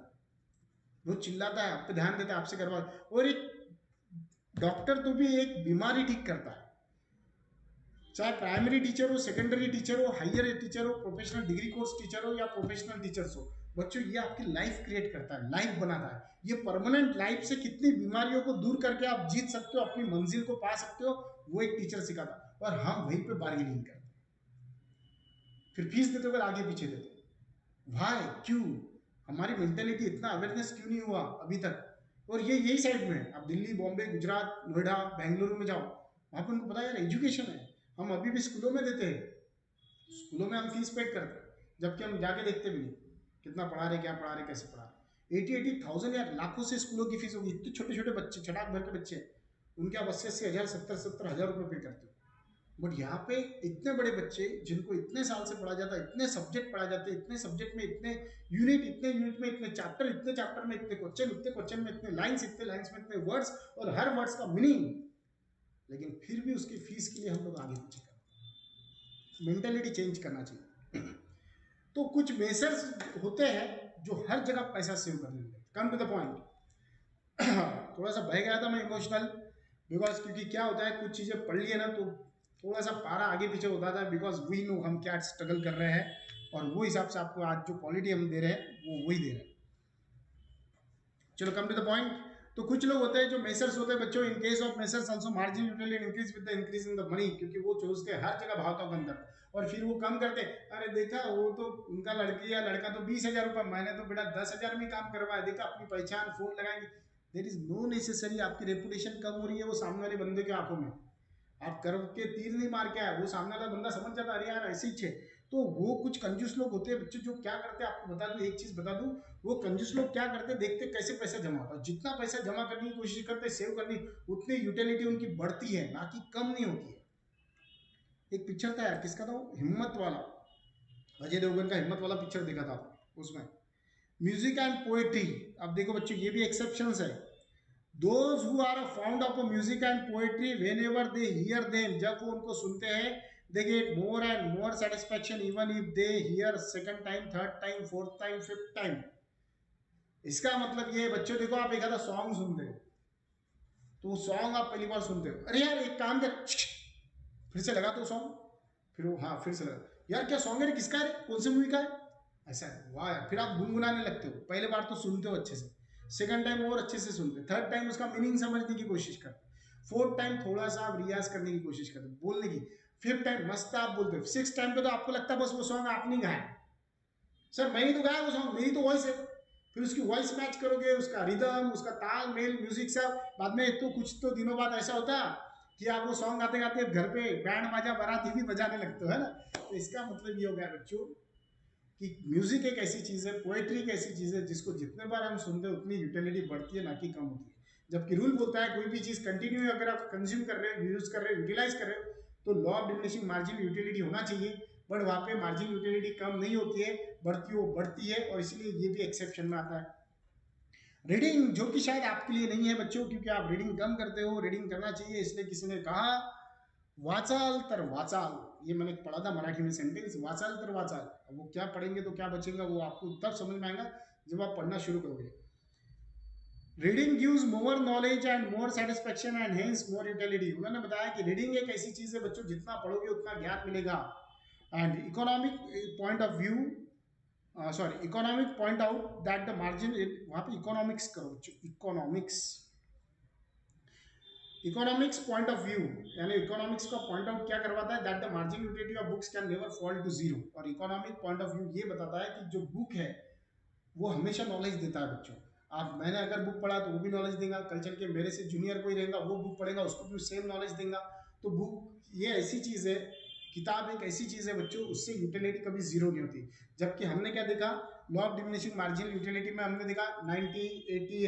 रोज चिल्लाता है, आप पे ध्यान देता है, आपसे करवा। और एक डॉक्टर तो भी एक बीमारी ठीक करता है, चाहे प्राइमरी टीचर हो, सेकेंडरी टीचर हो, हायर टीचर हो, प्रोफेशनल डिग्री कोर्स टीचर हो, या प्रोफेशनल टीचर्स हो, बच्चों ये आपकी लाइफ क्रिएट करता है, लाइफ बनाता है। ये परमानेंट लाइफ से कितनी बीमारियों को दूर करके आप जीत सकते हो, अपनी मंजिल को पा सकते हो, वो एक टीचर सिखाता। और हम वहीं पे बार्गेनिंग करते हैं, फिर फीस देते हुए आगे पीछे देते। वाई, क्यों? हमारी मेंटेलिटी इतना अवेयरनेस क्यों नहीं हुआ अभी तक? और ये यही साइड में है, आप दिल्ली, बॉम्बे, गुजरात, नोएडा, बेंगलुरु में जाओ, वहां पर उनको पता है यार एजुकेशन है, हम अभी भी स्कूलों में देते हैं, स्कूलों में हम फीस पेड करते हैं, जबकि हम जाके देखते भी नहीं कितना पढ़ा रहे, क्या पढ़ा रहे, कैसे पढ़ा रहे। 80,000 यार, लाखों से स्कूलों की फीस होगी, इतने छोटे छोटे बच्चे, छठाक भर के बच्चे, उनके आप 80,000, 70,000 रुपये पे करते हो, बट यहाँ पे इतने बड़े बच्चे जिनको इतने साल से पढ़ा जाता है, इतने सब्जेक्ट पढ़ा जाते हैं, इतने सब्जेक्ट में इतने यूनिट में इतने चैप्टर में इतने क्वेश्चन में इतने लाइंस, इतने लाइंस में इतने वर्ड्स, और हर वर्ड्स का मीनिंग, लेकिन फिर भी उसकी फीस के लिए हम लोग आगे पीछे करते हैं। मेंटेलिटी चेंज करना चाहिए। तो कुछ मेसर्स होते हैं जो हर जगह पैसा सेव कर लेंगे। Come to the point. थोड़ा सा बह गया था मैं इमोशनल, बिकॉज क्योंकि क्या होता है, कुछ चीज़ें पढ़ लिए ना तो थोड़ा सा पारा आगे पीछे होता था, बिकॉज वी नो हम क्या स्ट्रगल कर रहे हैं, और वो हिसाब से आपको आज जो क्वालिटी हम दे रहे हैं वो वही दे रहे हैं। चलो कम टू द पॉइंट। तो कुछ लोग होते हैं जो मेसर्स होते हैं बच्चों, इन case of messrs also margin utility increase with the increase in the money, क्योंकि वो सोचते हैं हर जगह भाव तो कम कर, और फिर वो कम करते, अरे देखा वो तो उनका लड़की या लड़का तो 20,000 रुपये, मैंने तो बेटा 10,000 में काम करवाया, देखा अपनी पहचान फोन लगाएंगे। देर इज नो नेसेसरी, आपकी रेपुटेशन कम हो रही है वो सामने वाले बंदे के आंखों में, आप कर्व के तीर नहीं मार के आए, वो सामने वाला बंदा समझ जाता अरे यार ऐसे ही है। तो वो कुछ कंजूस लोग होते हैं बच्चे, जो क्या करते हैं आपको बता दूं, एक चीज बता दूं, वो कंजूस लोग क्या करते हैं, देखते कैसे पैसा जमा होता है, जितना पैसा जमा करने की कोशिश करते हैं, सेव करनी, उतनी यूटिलिटी उनकी बढ़ती है, ना कि कम नहीं होती है। एक पिक्चर था यार, किसका था वो, हिम्मत वाला, अजय देवगन का हिम्मत वाला पिक्चर देखा था, उसमें म्यूजिक एंड पोएट्री। अब देखो बच्चों, ये भी एक्सेप्शंस है। Those who are fond of music and poetry, whenever they hear them, जब वो उनको सुनते हैं, they get more and more satisfaction even if they hear second time, third time, fourth time, fifth time। इसका मतलब ये है बच्चों, देखो आप एक आधा सॉन्ग सुनते हो, तो सॉन्ग आप पहली बार सुनते हो, अरे यार एक काम कर, फिर से लगा दो सॉन्ग, फिर वो हाँ फिर से लगा, यार क्या सॉन्ग है, किसका है, कौन सी मूवी का है, ऐसा है, वाह यार, फिर आप गुनगुनाने लगते हो। पहले बार तो सुनते हो अच्छे से, सेकंड टाइम और अच्छे से सुनते, थर्ड टाइम उसका मीनिंग समझने की कोशिश करते, फोर्थ टाइम थोड़ा सा आप रियाज करने की कोशिश करते बोलने की, फिफ्थ टाइम मस्त आप बोलते हो, सिक्स टाइम पे तो आपको लगता है बस वो सॉन्ग आप नहीं गाए, सर मैंने तो गाया वो सॉन्ग, मेरी तो वॉइस है। फिर उसकी वॉइस मैच करोगे, उसका रिदम, उसका ताल मेल, म्यूजिक सब, बाद में तो कुछ तो दिनों बाद ऐसा होता कि आप वो सॉन्ग गाते गाते घर पे बैंड बाजा बाराती भी बजाने लगते हो, है ना। तो इसका मतलब ये हो गया बच्चों कि म्यूजिक एक ऐसी चीज़ है, पोएट्री एक ऐसी चीज़ है जिसको जितने बार हम सुनते हैं उतनी यूटिलिटी बढ़ती है, ना कि कम होती है। जबकि रूल बोलता है कोई भी चीज़ कंटिन्यू अगर आप कंज्यूम कर रहे हो, यूज कर रहे हो, यूटिलाइज कर रहे हो, तो law of diminishing margin utility होना चाहिए, बट वहाँ पे मार्जिन यूटिलिटी कम नहीं होती है, बढ़ती है, और इसलिए ये भी एक्सेप्शन में आता है। रीडिंग, जो कि शायद आपके लिए नहीं है बच्चों, क्योंकि आप रीडिंग कम करते हो, रीडिंग करना चाहिए, इसलिए किसी ने कहा वाचाल तर वाचाल, ये मैंने पढ़ा था मराठी में सेंटेंस, वाचाल तर वाचाल। अब वो क्या पढ़ेंगे तो क्या बचेगा, वो आपको तब समझ में आएगा जब आप पढ़ना शुरू करोगे। Reading gives more knowledge and more satisfaction and hence more utility. उन्होंने बताया कि रीडिंग एक ऐसी चीज है बच्चों, जितना पढ़ोगे उतना ज्ञान मिलेगा। And economic point of view, economic point out that the margin, वहां पे इकोनॉमिक्स करो बच्चों, इकोनॉमिक्स पॉइंट ऑफ व्यू, यानी इकोनॉमिक्स का पॉइंट आउट क्या करवाता है, that the margin utility of books can never fall to zero. और इकोनॉमिक पॉइंट ऑफ व्यू ये बताता है कि जो बुक है वो हमेशा नॉलेज देता है बच्चों। आप, मैंने अगर बुक पढ़ा तो वो भी नॉलेज देगा, कल चल के मेरे से जूनियर कोई रहेगा वो बुक पढ़ेगा, उसको भी सेम नॉलेज देगा। तो बुक ये ऐसी चीज़ है, किताब एक ऐसी चीज़ है बच्चों, उससे यूटिलिटी कभी जीरो नहीं होती। जबकि हमने क्या देखा, law of diminishing margin utility में हमने देखा 90, 80,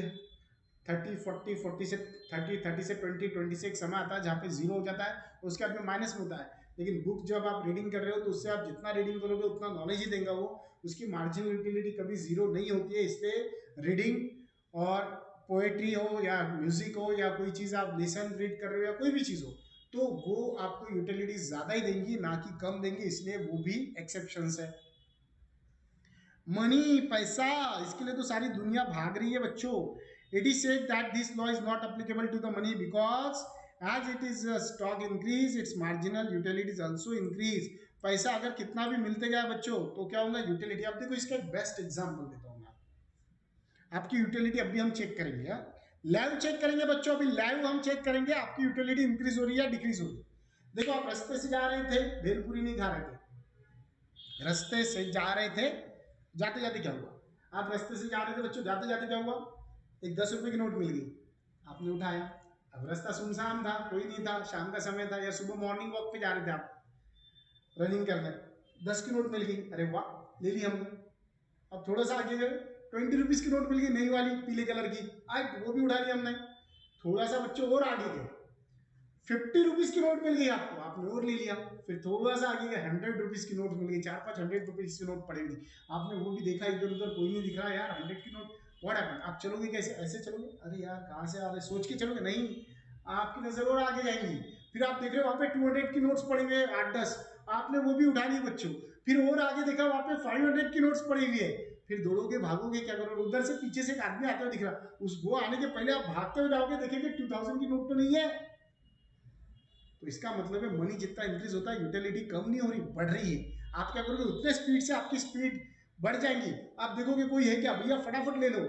30, 40, 40 से 30, 30 से 20, 20 से एक समय आता है जहाँ पे जीरो हो जाता है, उसके बाद में माइनस में होता है। लेकिन बुक जब आप रीडिंग कर रहे हो तो उससे आप जितना रीडिंग करोगे उतना नॉलेज ही देगा वो, उसकी मार्जिन यूटिलिटी कभी जीरो नहीं होती है। इसलिए रीडिंग, और पोएट्री हो या म्यूजिक हो या कोई चीज़ आप लेसन रीड कर रहे हो या कोई भी चीज़ हो, तो वो आपको यूटिलिटी ज़्यादा ही देंगी, ना कि कम देंगी, इसलिए वो भी एक्सेप्शंस है। मनी, पैसा, इसके लिए तो सारी दुनिया भाग रही है बच्चों। It is said that this law is not applicable to the money because as it is stock increase its marginal utilities also increase. पैसा अगर कितना भी मिलते गया बच्चों तो क्या होगा, यूटिलिटी। अब देखो इसका एक बेस्ट एग्जांपल देता हूँ मैं आपकी यूटिलिटी अभी हम चेक करेंगे, लाइव चेक करेंगे बच्चों, अभी लाइव हम चेक करेंगे आपकी यूटिलिटी इंक्रीज हो रही है या डिक्रीज हो रही है। देखो आप रास्ते से जा रहे थे, भेलपुरी नहीं खा रहे थे, रास्ते से जा रहे थे, जाते जाते क्या हुआ, आप रास्ते से जा रहे थे बच्चों, जाते जाते क्या हुआ, एक 10 रुपए की नोट मिल गई, आपने उठाया। अब रास्ता सुनसान था, कोई नहीं था, शाम का समय था, या सुबह मॉर्निंग वॉक पे जा रहे थे आप रनिंग करने, 10 की नोट मिल गई, अरे वाह ले ली हमने। अब थोड़ा सा आगे गए, 20 रुपीज की नोट मिल गई, नई वाली पीले कलर की, आज वो भी उठा ली हमने। थोड़ा सा बच्चों और आगे गए, ₹50 की नोट मिल गई आपको, आपने और ले लिया। फिर थोड़ा सा आगे ₹100 की नोट मिल गई, 4-5 ₹100 की नोट पड़ी हुई, आपने वो भी देखा, इधर उधर कोई नहीं दिख रहा यार 100 की नोट। व्हाट हैपेंड, आप चलोगे कैसे, ऐसे चलोगे, अरे यार कहाँ से आ रहे सोच के चलोगे, नहीं, आपकी नजर और आगे जाएंगी। फिर आप देख रहे हो वहां पे 200 की नोट्स पड़ी हुई है 8-10, आपने वो भी उठा ली बच्चों। फिर और आगे देखा वहां पे 500 की नोट्स पड़ी हुई है, फिर दौड़ोगे भागोगे क्या करोगे, उधर से पीछे से एक आदमी आते हुए दिख रहा, उस वो आने के पहले आप भागते हुए जाओगे, देखेंगे 2000 की नोट तो नहीं है। तो इसका मतलब है मनी जितना इंक्रीज होता है यूटिलिटी कम नहीं हो रही, बढ़ रही है। आप क्या करोगे, उतने स्पीड से आपकी स्पीड बढ़ जाएंगी। आप देखोगे कोई है क्या, भैया फटाफट ले लो।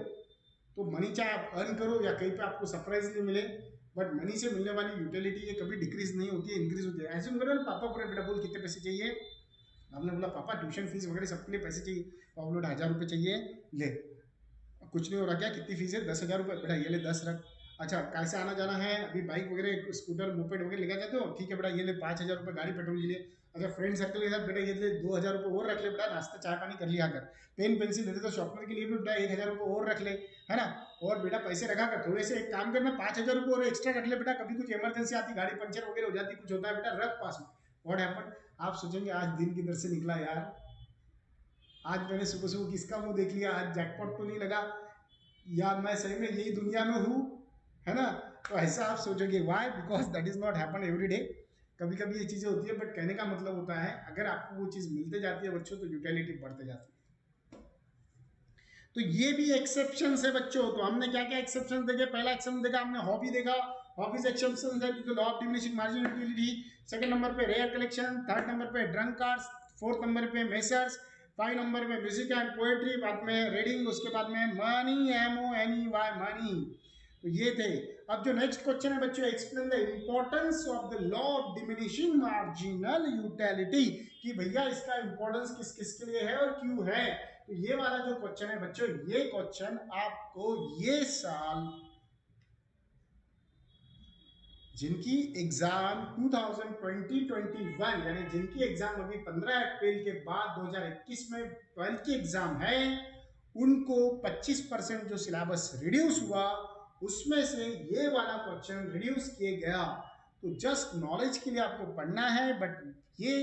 तो मनी चाहे आप अर्न करो या कहीं पे आपको सरप्राइजली मिले, बट मनी से मिलने वाली यूटिलिटी ये कभी डिक्रीज नहीं होती है, इंक्रीज होती है। ऐसे करो ना, पापा पूरे बेटा बोल कितने पैसे चाहिए, हमने बोला पापा ट्यूशन फीस वगैरह सबके लिए पैसे चाहिए, पापा बोला 1000 रुपये चाहिए, ले, कुछ नहीं हो रहा क्या, कितनी फीस है, 10,000 रुपये, बेटा ये ले 10 रख। अच्छा कैसे आना जाना है, अभी बाइक वगैरह स्कूटर मोपेड वगैरह लेकर जाते हो, ठीक है बेटा ये ले 5,000 रुपये गाड़ी पेट्रोल के लिए। अच्छा फ्रेंड सर्कल के साथ, बेटा ये ले 2,000 रुपये और रख ले, बेटा नाश्ता चाय पानी कर लिया कर। पेन पेंसिल लेते तो शॉर्पनर के लिए भी बेटा 1,000 रुपये और रख ले, है ना। और बेटा पैसे रखा कर, थोड़े से एक काम करना, 5,000 रुपये और एक्स्ट्रा रख ले बेटा, कभी कुछ इमरजेंसी आती, गाड़ी पंचर वगैरह हो जाती, कुछ होता है, बेटा रख पास में। व्हाट हैपेंड, आप सोचेंगे आज दिन किधर से निकला यार, आज मैंने सुबह सुबह किसका मुंह देख लिया, आज जैकपॉट तो नहीं लगा, या मैं सही में यही दुनिया में हूँ, है ना। तो ऐसा आप सोचोगे, why, because that is not happen every day. कभी कभी ये चीजें होती है, बट कहने का मतलब होता है अगर आपको वो चीज मिलते जाती है बच्चों, तो यूटिलिटी बढ़ते जाती है। तो ये भी एक्सेप्शन है बच्चों। तो हमने क्या क्या एक्सेप्शन देखे, पहला एक्सेप्शन देखा हमने हॉबी देखा, हॉबीज एक्सेप्शन है law of diminishing margin utility. Second number पे रेयर कलेक्शन, थर्ड नंबर पे ड्रंक कार्ड्स, फोर्थ नंबर पे मेसर्स, 5 नंबर पे म्यूजिक एंड पोएट्री, बाद में रीडिंग, उसके बाद में मनी, MONEY मनी। तो ये थे। अब जो नेक्स्ट क्वेश्चन है बच्चों, explain the importance of the law of diminishing marginal utility, कि भैया इसका इंपॉर्टेंस किस किस के लिए है और क्यों है। तो ये वाला जो क्वेश्चन है बच्चों, ये क्वेश्चन आपको ये साल जिनकी एग्जाम 2020-21 यानी जिनकी एग्जाम अभी 15 अप्रैल के बाद 2021 में 12th की एग्जाम है, उनको 25% जो सिलेबस रिड्यूस हुआ उसमें से ये वाला क्वेश्चन रिड्यूस किए गया। तो जस्ट नॉलेज के लिए आपको पढ़ना है, बट ये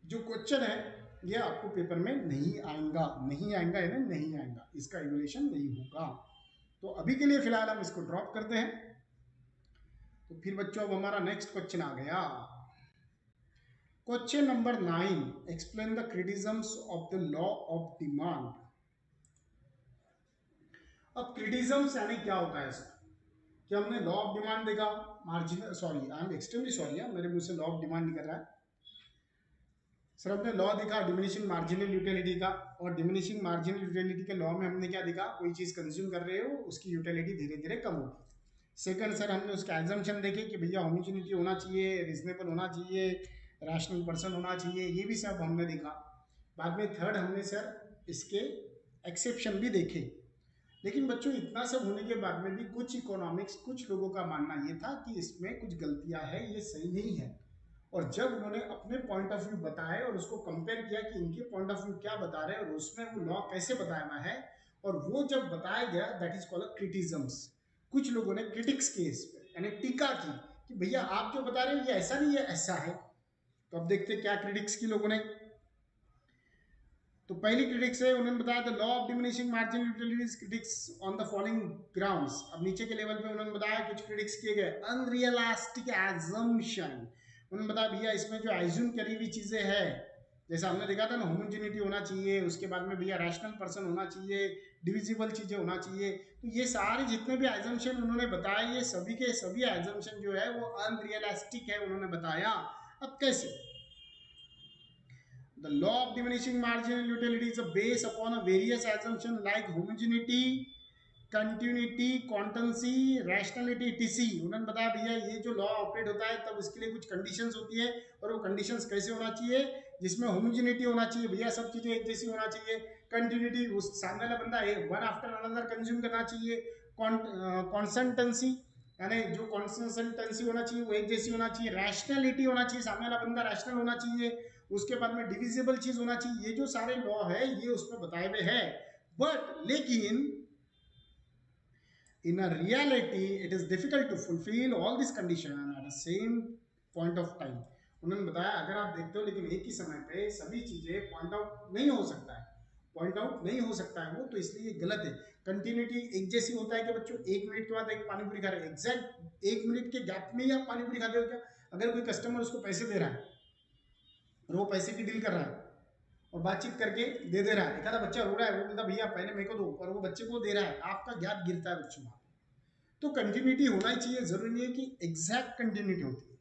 जो क्वेश्चन है ये आपको पेपर में नहीं आएगा, नहीं आएगा यानी नहीं आएगा, इसका इवैल्यूएशन नहीं होगा। तो अभी के लिए फिलहाल हम इसको ड्रॉप करते हैं। तो फिर बच्चों अब हमारा नेक्स्ट क्वेश्चन आ गया, question number 9, explain the criticisms of the law of demand. अब क्रिटिसिज्म्स यानी क्या होता है सर, कि हमने लॉ ऑफ डिमांड देखा, marginal, sorry I am extremely sorry, मेरे मुंह से लॉ ऑफ डिमांड निकल रहा है सर। हमने लॉ देखा डिमिनिशिंग मार्जिनल यूटिलिटी का, और डिमिनिशिंग मार्जिनल यूटिलिटी के लॉ में हमने क्या देखा, कोई चीज कंज्यूम कर रहे हो उसकी यूटिलिटी धीरे धीरे कम होती है। सेकंड सर हमने उसका एग्जम्पशन देखे कि भैया होमोजेनिटी होना चाहिए, रीजनेबल होना चाहिए, रैशनल पर्सन होना चाहिए, ये भी सब हमने देखा। बाद में थर्ड हमने सर इसके एक्सेप्शन भी देखे। लेकिन बच्चों इतना सब होने के बाद में भी कुछ इकोनॉमिक्स, कुछ लोगों का मानना ये था कि इसमें कुछ गलतियां हैं, ये सही नहीं है। और जब उन्होंने अपने पॉइंट ऑफ व्यू बताए और उसको कंपेयर किया कि इनके पॉइंट ऑफ व्यू क्या बता रहे हैं और उसमें वो लॉ कैसे बताया हुआ है, और वो जब बताया गया, दैट इज कॉल्ड क्रिटिज्म्स। कुछ लोगों ने क्रिटिक्स के इस पे यानी टीका की कि भैया आप जो बता रहे हो ये ऐसा नहीं है, ऐसा है। तो अब देखते क्या क्रिटिक्स की लोगों ने। तो पहली क्रिटिक्स है, उन्होंने बताया the law of diminishing margin utilities critics on the following grounds. अब नीचे के लेवल पे उन्होंने बताया कुछ क्रिटिक्स किए गए, अनरियलिस्टिक एजम्पशन। उन्होंने बताया भैया इसमें जो एज्यूम करी हुई चीजें हैं, जैसा हमने देखा था ना, होमोजेनिटी होना चाहिए, उसके बाद में भैया रैशनल पर्सन होना चाहिए, डिविजिबल चीजें होना चाहिए। तो ये सारे जितने भी एजम्पशन उन्होंने बताए, ये सभी के सभी एजम्पशन जो है वो अनरियलिस्टिक है, उन्होंने बताया। अब कैसे, the law of diminishing marginal utility is based upon a various assumptions like homogeneity, continuity, constancy, rationality, etc. उन्होंने बताया भैया ये जो लॉ ऑपरेट होता है तब उसके लिए कुछ कंडीशंस होती है, और वो कंडीशंस कैसे होना चाहिए, जिसमें होमोजेनिटी होना चाहिए, भैया सब चीजें एक जैसी होना चाहिए। कंटिन्यूटी, उस सामने वाला बंदा वन आफ्टर अनदर कंज्यूम करना चाहिए। कॉन्सेंटेंसी यानी जो कॉन्सेंटेंसी होना चाहिए वो एक जैसी होना चाहिए। रैशनलिटी होना चाहिए, सामने वाला बंदा रैशनल होना चाहिए। उसके बाद में डिविजिबल चीज होना चाहिए। ये जो सारे लॉ है ये उसमें बताए हुए हैं, बट लेकिन In a reality it is difficult to fulfill all these conditions at the same point of time. उन्होंने बताया अगर आप देखते हो लेकिन एक ही समय पे सभी चीजें पॉइंट आउट नहीं हो सकता है, पॉइंट आउट नहीं हो सकता है वो, तो इसलिए गलत है। कंटिन्यूटी एक जैसी होता है कि बच्चों 1 मिनट के बाद एक पानी पूरी खा रहे हैं, एग्जैक्ट 1 मिनट के गैप में ही आप पानी पूरी खाते हो क्या? अगर कोई कस्टमर उसको पैसे दे रहा है और वो पैसे की डील कर रहा है और बातचीत करके दे रहा है, एक आधा बच्चा रो रहा है, वो बोलता भैया पहले मेरे को दो, और वो बच्चे को दे रहा है, आपका गैप गिरता है बच्चों। तो कंटिन्यूटी होना ही चाहिए, जरूरी नहीं है कि एग्जैक्ट कंटिन्यूटी होती है।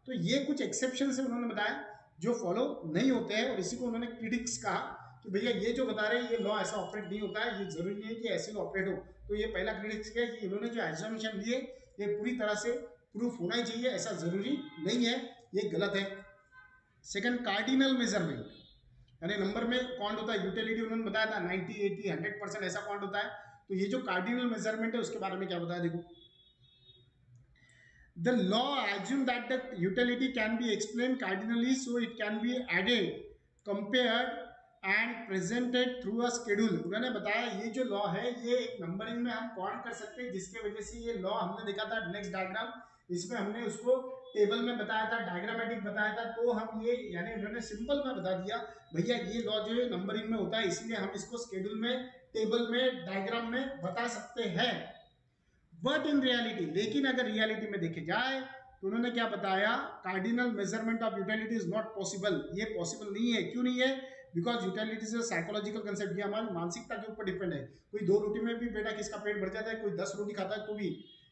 तो ये कुछ एक्सेप्शन है उन्होंने बताया जो फॉलो नहीं होते हैं, और इसी को उन्होंने क्रिटिक्स कहा कि भैया ये जो बता रहे हैं ये लॉ ऐसा ऑपरेट नहीं होता है, ये जरूरी नहीं है कि ऐसे ऑपरेट हो। तो ये पहला क्रिटिक्स है कि इन्होंने जो एग्जामिनेशन लिए ये पूरी तरह से प्रूफ होना ही चाहिए, ऐसा जरूरी नहीं है, ये गलत है। सेकंड, कार्डिनल मेजरमेंट, यानी नंबर में कौन होता है, यूटिलिटी उन्होंने बताया था 90, 80, 100% ऐसा कौन होता है। तो ये जो कार्डिनल मेजरमेंट है उसके बारे में क्या बताया, देखो the law assumes that the utility can be explained cardinally, so it can be added, compared and presented through a schedule। उन्होंने बताया ये जो लॉ है ये एक नंबरिंग में हम काउंट कर सकते हैं, जिसके वजह से ये लॉ हमने देखा था नेक्स्ट डायग्राम, इसमें हमने उसको टेबल में बताया था, डायग्रामेटिक बताया था, तो हम ये यानी उन्होंने सिंपल में बता दिया भैया ये लॉ जो है नंबरिंग में होता है, इसलिए हम इसको स्केड्यूल में, टेबल में, डायग्राम में बता सकते हैं। बट इन रियलिटी, लेकिन अगर रियलिटी में देखे जाए तो उन्होंने क्या बताया, cardinal measurement of utility is not possible, ये पॉसिबल नहीं है। क्यों नहीं है? Because utility is psychological concept, ये हमारी मानसिकता के ऊपर डिपेंड है। कोई 2 रोटी में भी बेटा किसका पेट भर जाता है, कोई 10 रोटी खाता है तो भी।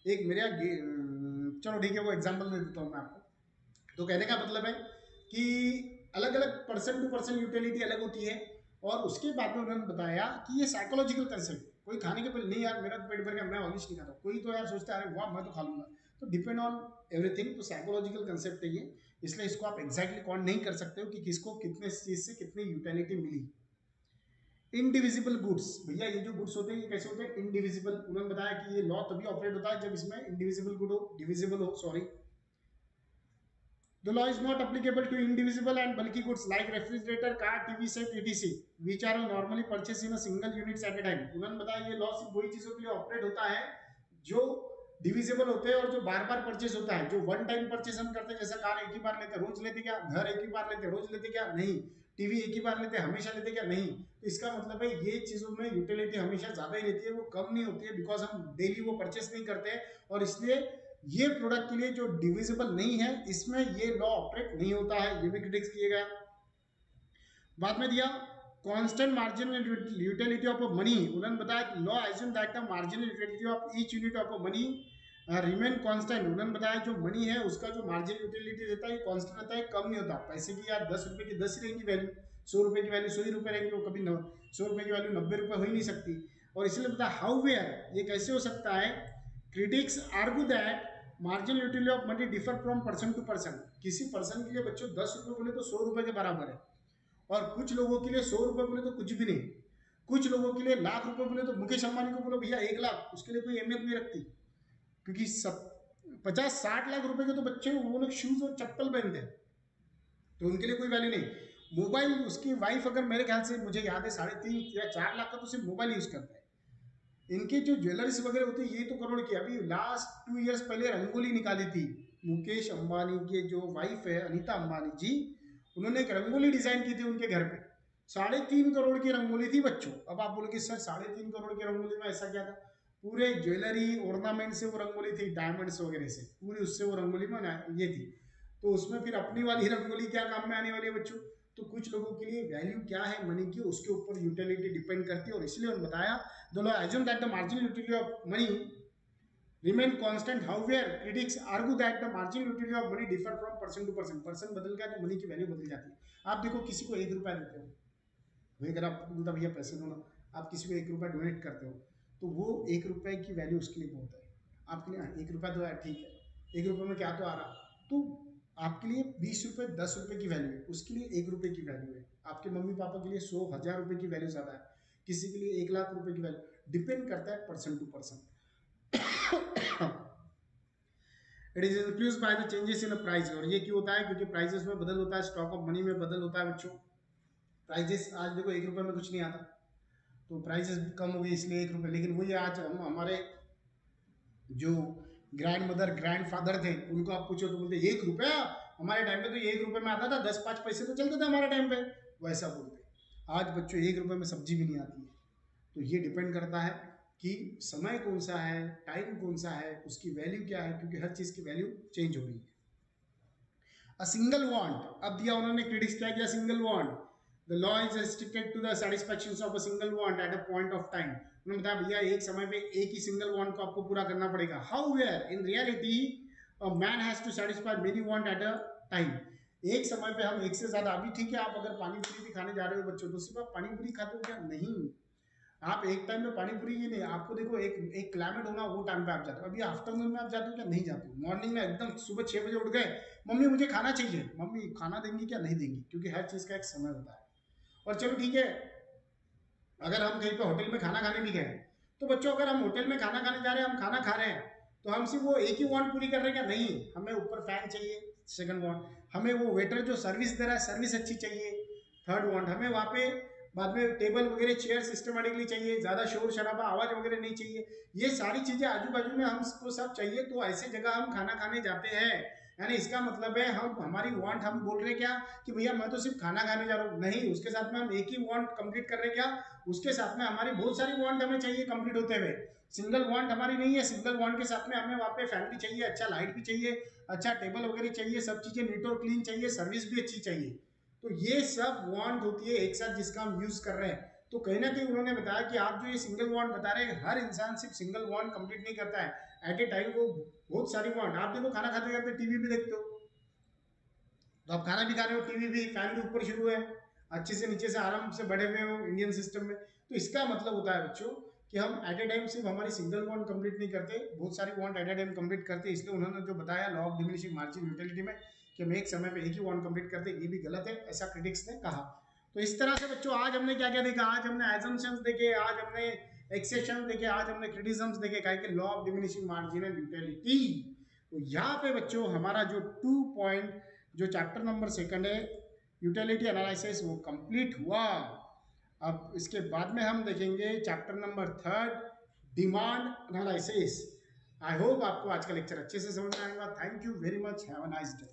एक मेरे चलो ठीक है वो एग्जाम्पल दे देता हूँ मैं आपको। तो कहने का मतलब है कि अलग अलग पर्सन टू पर्सन यूटिलिटी अलग होती है, और उसके बाद में उन्होंने बताया कि ये साइकोलॉजिकल कंसेप्ट, कोई खाने के पहले नहीं यार मेरा पेट भर गया मैं ऑलिश नहीं खाता, कोई तो यार सोचता है अरे वाह मैं तो खा लूंगा, तो डिपेंड ऑन एवरीथिंग। तो साइकोलॉजिकल कंसेप्ट है ये, इसलिए इसको आप एग्जैक्टली काउंट नहीं कर सकते हो कि किसको कितने चीज से कितनी यूटिलिटी मिली। इनडिविजिबल गुड्स, भैया ये जो गुड्स होते हैं ये कैसे होते हैं, इनडिविजिबल। उन्होंने बताया कि ये लॉ तभी ऑपरेट होता है जब इसमें इनडिविजिबल गुड हो, डिविजिबल हो, sorry. The law is not applicable to indivisible and bulky goods like refrigerator, car, TV set, etc., which are normally purchased in a single units at a time। उन्होंने बताया ये law सिर्फ वही चीजों के लिए ऑपरेट होता है जो डिविजिबल होते हैं और जो बार बार परचेज होता है। जो वन टाइम परचेज हम करते हैं, जैसा कार एक ही बार लेते हैं रोज लेते क्या, घर एक ही बार लेते हैं रोज लेते क्या, नहीं। टीवी एक ही बार लेते हैं हमेशा लेते क्या, नहीं। तो इसका मतलब है ये चीजों में यूटिलिटी हमेशा ज्यादा ही रहती है, वो कम नहीं होती है, बिकॉज हम डेली वो परचेस नहीं करते हैं, और इसलिए ये प्रोडक्ट के लिए जो डिविजिबल नहीं है इसमें ये लॉ ऑपरेट नहीं होता है, ये भी क्रिटिक्स किए गए। बाद में दिया constant marginal utility of money. उन्होंने बताया कि law assume that the marginal utility of each unit of money remain constant. उन्होंने बताया जो मनी है उसका जो मार्जिनल यूटिलिटी रहता है कांस्टेंट रहता है, कम नहीं होता। पैसे की यार 10 रुपए की 10 ही रहेंगी वैल्यू, 100 रुपए की वैल्यू 100 ही रुपए रहेंगी, वो कभी 100 रुपए की वैल्यू 90 रुपए हो ही नहीं सकती। और इसलिए बताया हाउ वेयर, ये कैसे हो सकता है। Critics argue that marginal utility of money differ from person to person. किसी पर्सन के लिए बच्चों 10 रुपए बोले तो 100 रुपए के बराबर है, और कुछ लोगों के लिए 100 रुपए बोले तो कुछ भी नहीं। कुछ लोगों के लिए लाख रुपए बोले तो मुकेश अंबानी को बोलो भैया 1 लाख, उसके लिए कोई अहमियत नहीं रखती, क्योंकि 50-60 लाख रुपए के तो बच्चे वो लोग शूज और चप्पल पहनते हैं, तो उनके लिए कोई वैल्यू नहीं। मोबाइल, उसकी वाइफ अगर मेरे ख्याल से मुझे याद है 3.5 या 4 लाख का तो सिर्फ मोबाइल यूज करता है। इनकी जो ज्वेलरीज वगैरह होती है ये तो करोड़ की। अभी लास्ट 2 इयर्स पहले रंगोली निकाली थी मुकेश अंबानी के जो वाइफ है अनीता अंबानी जी, उन्होंने एक रंगोली डिजाइन की थी उनके घर पे, 3.5 करोड़ की रंगोली थी बच्चों। अब आप बोलोगे सर 3.5 करोड़ की रंगोली में ऐसा क्या था, पूरे ज्वेलरी ऑर्नामेंट से वो रंगोली थी, डायमंड्स वगैरह से पूरी उससे वो रंगोली में ये थी। तो उसमें फिर अपनी वाली रंगोली क्या काम में आने वाली है बच्चों। तो कुछ लोगों के लिए वैल्यू क्या है मनी की, उसके ऊपर यूटिलिटी डिपेंड करती है, और इसलिए उन्होंने बताया the law assume that the marginal utility of money remain constant, however critics argue that the marginal utility of money differ from person to person. Person बदल गया तो मनी की वैल्यू बदल जाती है। आप देखो किसी को 1 रुपया देते हो, वही अगर आप बोलता भैया पैसे दो ना, आप किसी को 1 रुपया डोनेट करते हो तो वो 1 रुपये की वैल्यू उसके लिए बहुत है। आपके लिए 1 रुपया तो यार ठीक है, 1 रुपये में क्या तो आ रहा, तो आपके लिए 20 रुपये 10 रुपये की वैल्यू है, उसके लिए 1 रुपये की वैल्यू है। आपके मम्मी पापा के लिए 100,000 रुपये की वैल्यू ज्यादा है, किसी के लिए 1 लाख रुपए की वैल्यू, डिपेंड करता है person to person. It is influence by the changes in price. और ये क्यों होता है, क्योंकि प्राइसेस में बदल होता है, स्टॉक ऑफ मनी में बदल होता है बच्चों। प्राइजेस आज देखो 1 रुपये में कुछ नहीं आता, तो प्राइसेस कम हो गई इसलिए 1 रुपये। लेकिन वही आज हम हमारे जो ग्रैंड मदर ग्रैंड फादर थे उनको आप पूछो तो बोलते 1 रुपया, हमारे टाइम पे तो 1 रुपये में आता था, 10-5 पैसे तो चलते थे हमारे टाइम पे, वैसा बोलते। आज बच्चों 1 रुपये में सब्जी भी नहीं आती है। तो ये डिपेंड करता है कि समय कौन सा है, टाइम कौन सा है, उसकी वैल्यू क्या है, क्योंकि हर चीज़ की वैल्यू चेंज हो रही है। अ सिंगल वांट, अब दिया उन्होंने क्रिटिक्स क्या किया, single want the law is restricted to the satisfaction of a single want at a point of time. उन्होंने बताया भैया एक समय पे एक ही सिंगल वांट को आपको पूरा करना पड़ेगा। However in reality man has to satisfy many want at a time. एक समय पे हम एक से ज्यादा, अभी ठीक है आप अगर पानी पूरी भी खाने जा रहे हो बच्चों तो सिर्फ आप पानी पूरी खाते हो क्या, नहीं। आप एक टाइम में पानी पूरी ही नहीं, आपको देखो एक एक क्लाइमेट होना, वो टाइम पे आप जाते हो। अभी आफ्टरनून में आप जाते हो क्या, नहीं जाते हो। मॉर्निंग में एकदम सुबह 6 बजे उठ गए, मम्मी मुझे खाना चाहिए, मम्मी खाना देंगी क्या, नहीं देंगी, क्योंकि हर चीज़ का एक समय होता है। और चलो ठीक है, अगर हम कहीं पे होटल में खाना खाने भी गए तो बच्चों अगर हम होटल में खाना खाने जा रहे हैं, हम खाना खा रहे हैं, तो हम सिर्फ वो एक ही वांट पूरी कर रहे हैं क्या, नहीं। हमें ऊपर फैन चाहिए, सेकंड वांट। हमें वो वेटर जो सर्विस दे रहा है सर्विस अच्छी चाहिए, थर्ड वांट। हमें वहाँ पे बाद में टेबल वगैरह चेयर सिस्टमेटिकली चाहिए, ज़्यादा शोर शराबा आवाज़ वगैरह नहीं चाहिए। ये सारी चीज़ें आजू बाजू में हमको सब चाहिए, तो ऐसे जगह हम खाना खाने जाते हैं। यानी इसका मतलब है हम हमारी वांट, हम बोल रहे क्या कि भैया मैं तो सिर्फ खाना खाने जा रहा हूँ, नहीं। उसके साथ में हम एक ही वांट कंप्लीट कर रहे क्या, उसके साथ में हमारी बहुत सारी वांट हमें चाहिए कंप्लीट होते हुए। सिंगल वांट हमारी नहीं है, सिंगल वांट के साथ में हमें वहाँ पे फैन भी चाहिए, अच्छा लाइट भी चाहिए, अच्छा टेबल वगैरह चाहिए, सब चीज़ें नीट और क्लीन चाहिए, सर्विस भी अच्छी चाहिए। तो ये सब वांट होती है एक साथ जिसका हम यूज कर रहे हैं। तो कहीं ना कहीं उन्होंने बताया कि आप जो ये सिंगल वांट बता रहे हैं, हर इंसान सिर्फ सिंगल वांट कंप्लीट नहीं करता है एट ए टाइम, वो बहुत सारी वांट। आप देखो खाना खाते खाते टीवी भी देखते हो, तो आप खाना भी खा रहे हो, टीवी भी, फैन भी ऊपर शुरू है, अच्छे से नीचे से आराम से बढ़े हुए हो इंडियन सिस्टम में। तो इसका मतलब होता है बच्चों कि हम एट ए टाइम सिर्फ हमारी सिंगल वांट कंप्लीट नहीं करते, बहुत सारी want at a time complete करते। इसलिए उन्होंने जो बताया law of diminishing margin utility में कि हम एक समय पे एक ही वांट कंप्लीट करते, ये भी गलत है, ऐसा क्रिटिक्स ने कहा। तो इस तरह से बच्चों आज हमने क्या क्या देखा, आज हमने एजम्पशंस देखे, आज हमने एक्सेप्शन देखे, आज हमने क्रिटिसिज्म्स देखे, क्या कि law of diminishing margin and utility. तो यहाँ पे बच्चों हमारा जो 2 पॉइंट जो चैप्टर नंबर 2 है यूटिलिटी एनालिसिस वो कंप्लीट हुआ। अब इसके बाद में हम देखेंगे chapter number 3 demand analysis. I hope आपको आज का लेक्चर अच्छे से समझ में आएगा। Thank you very much, have a nice day.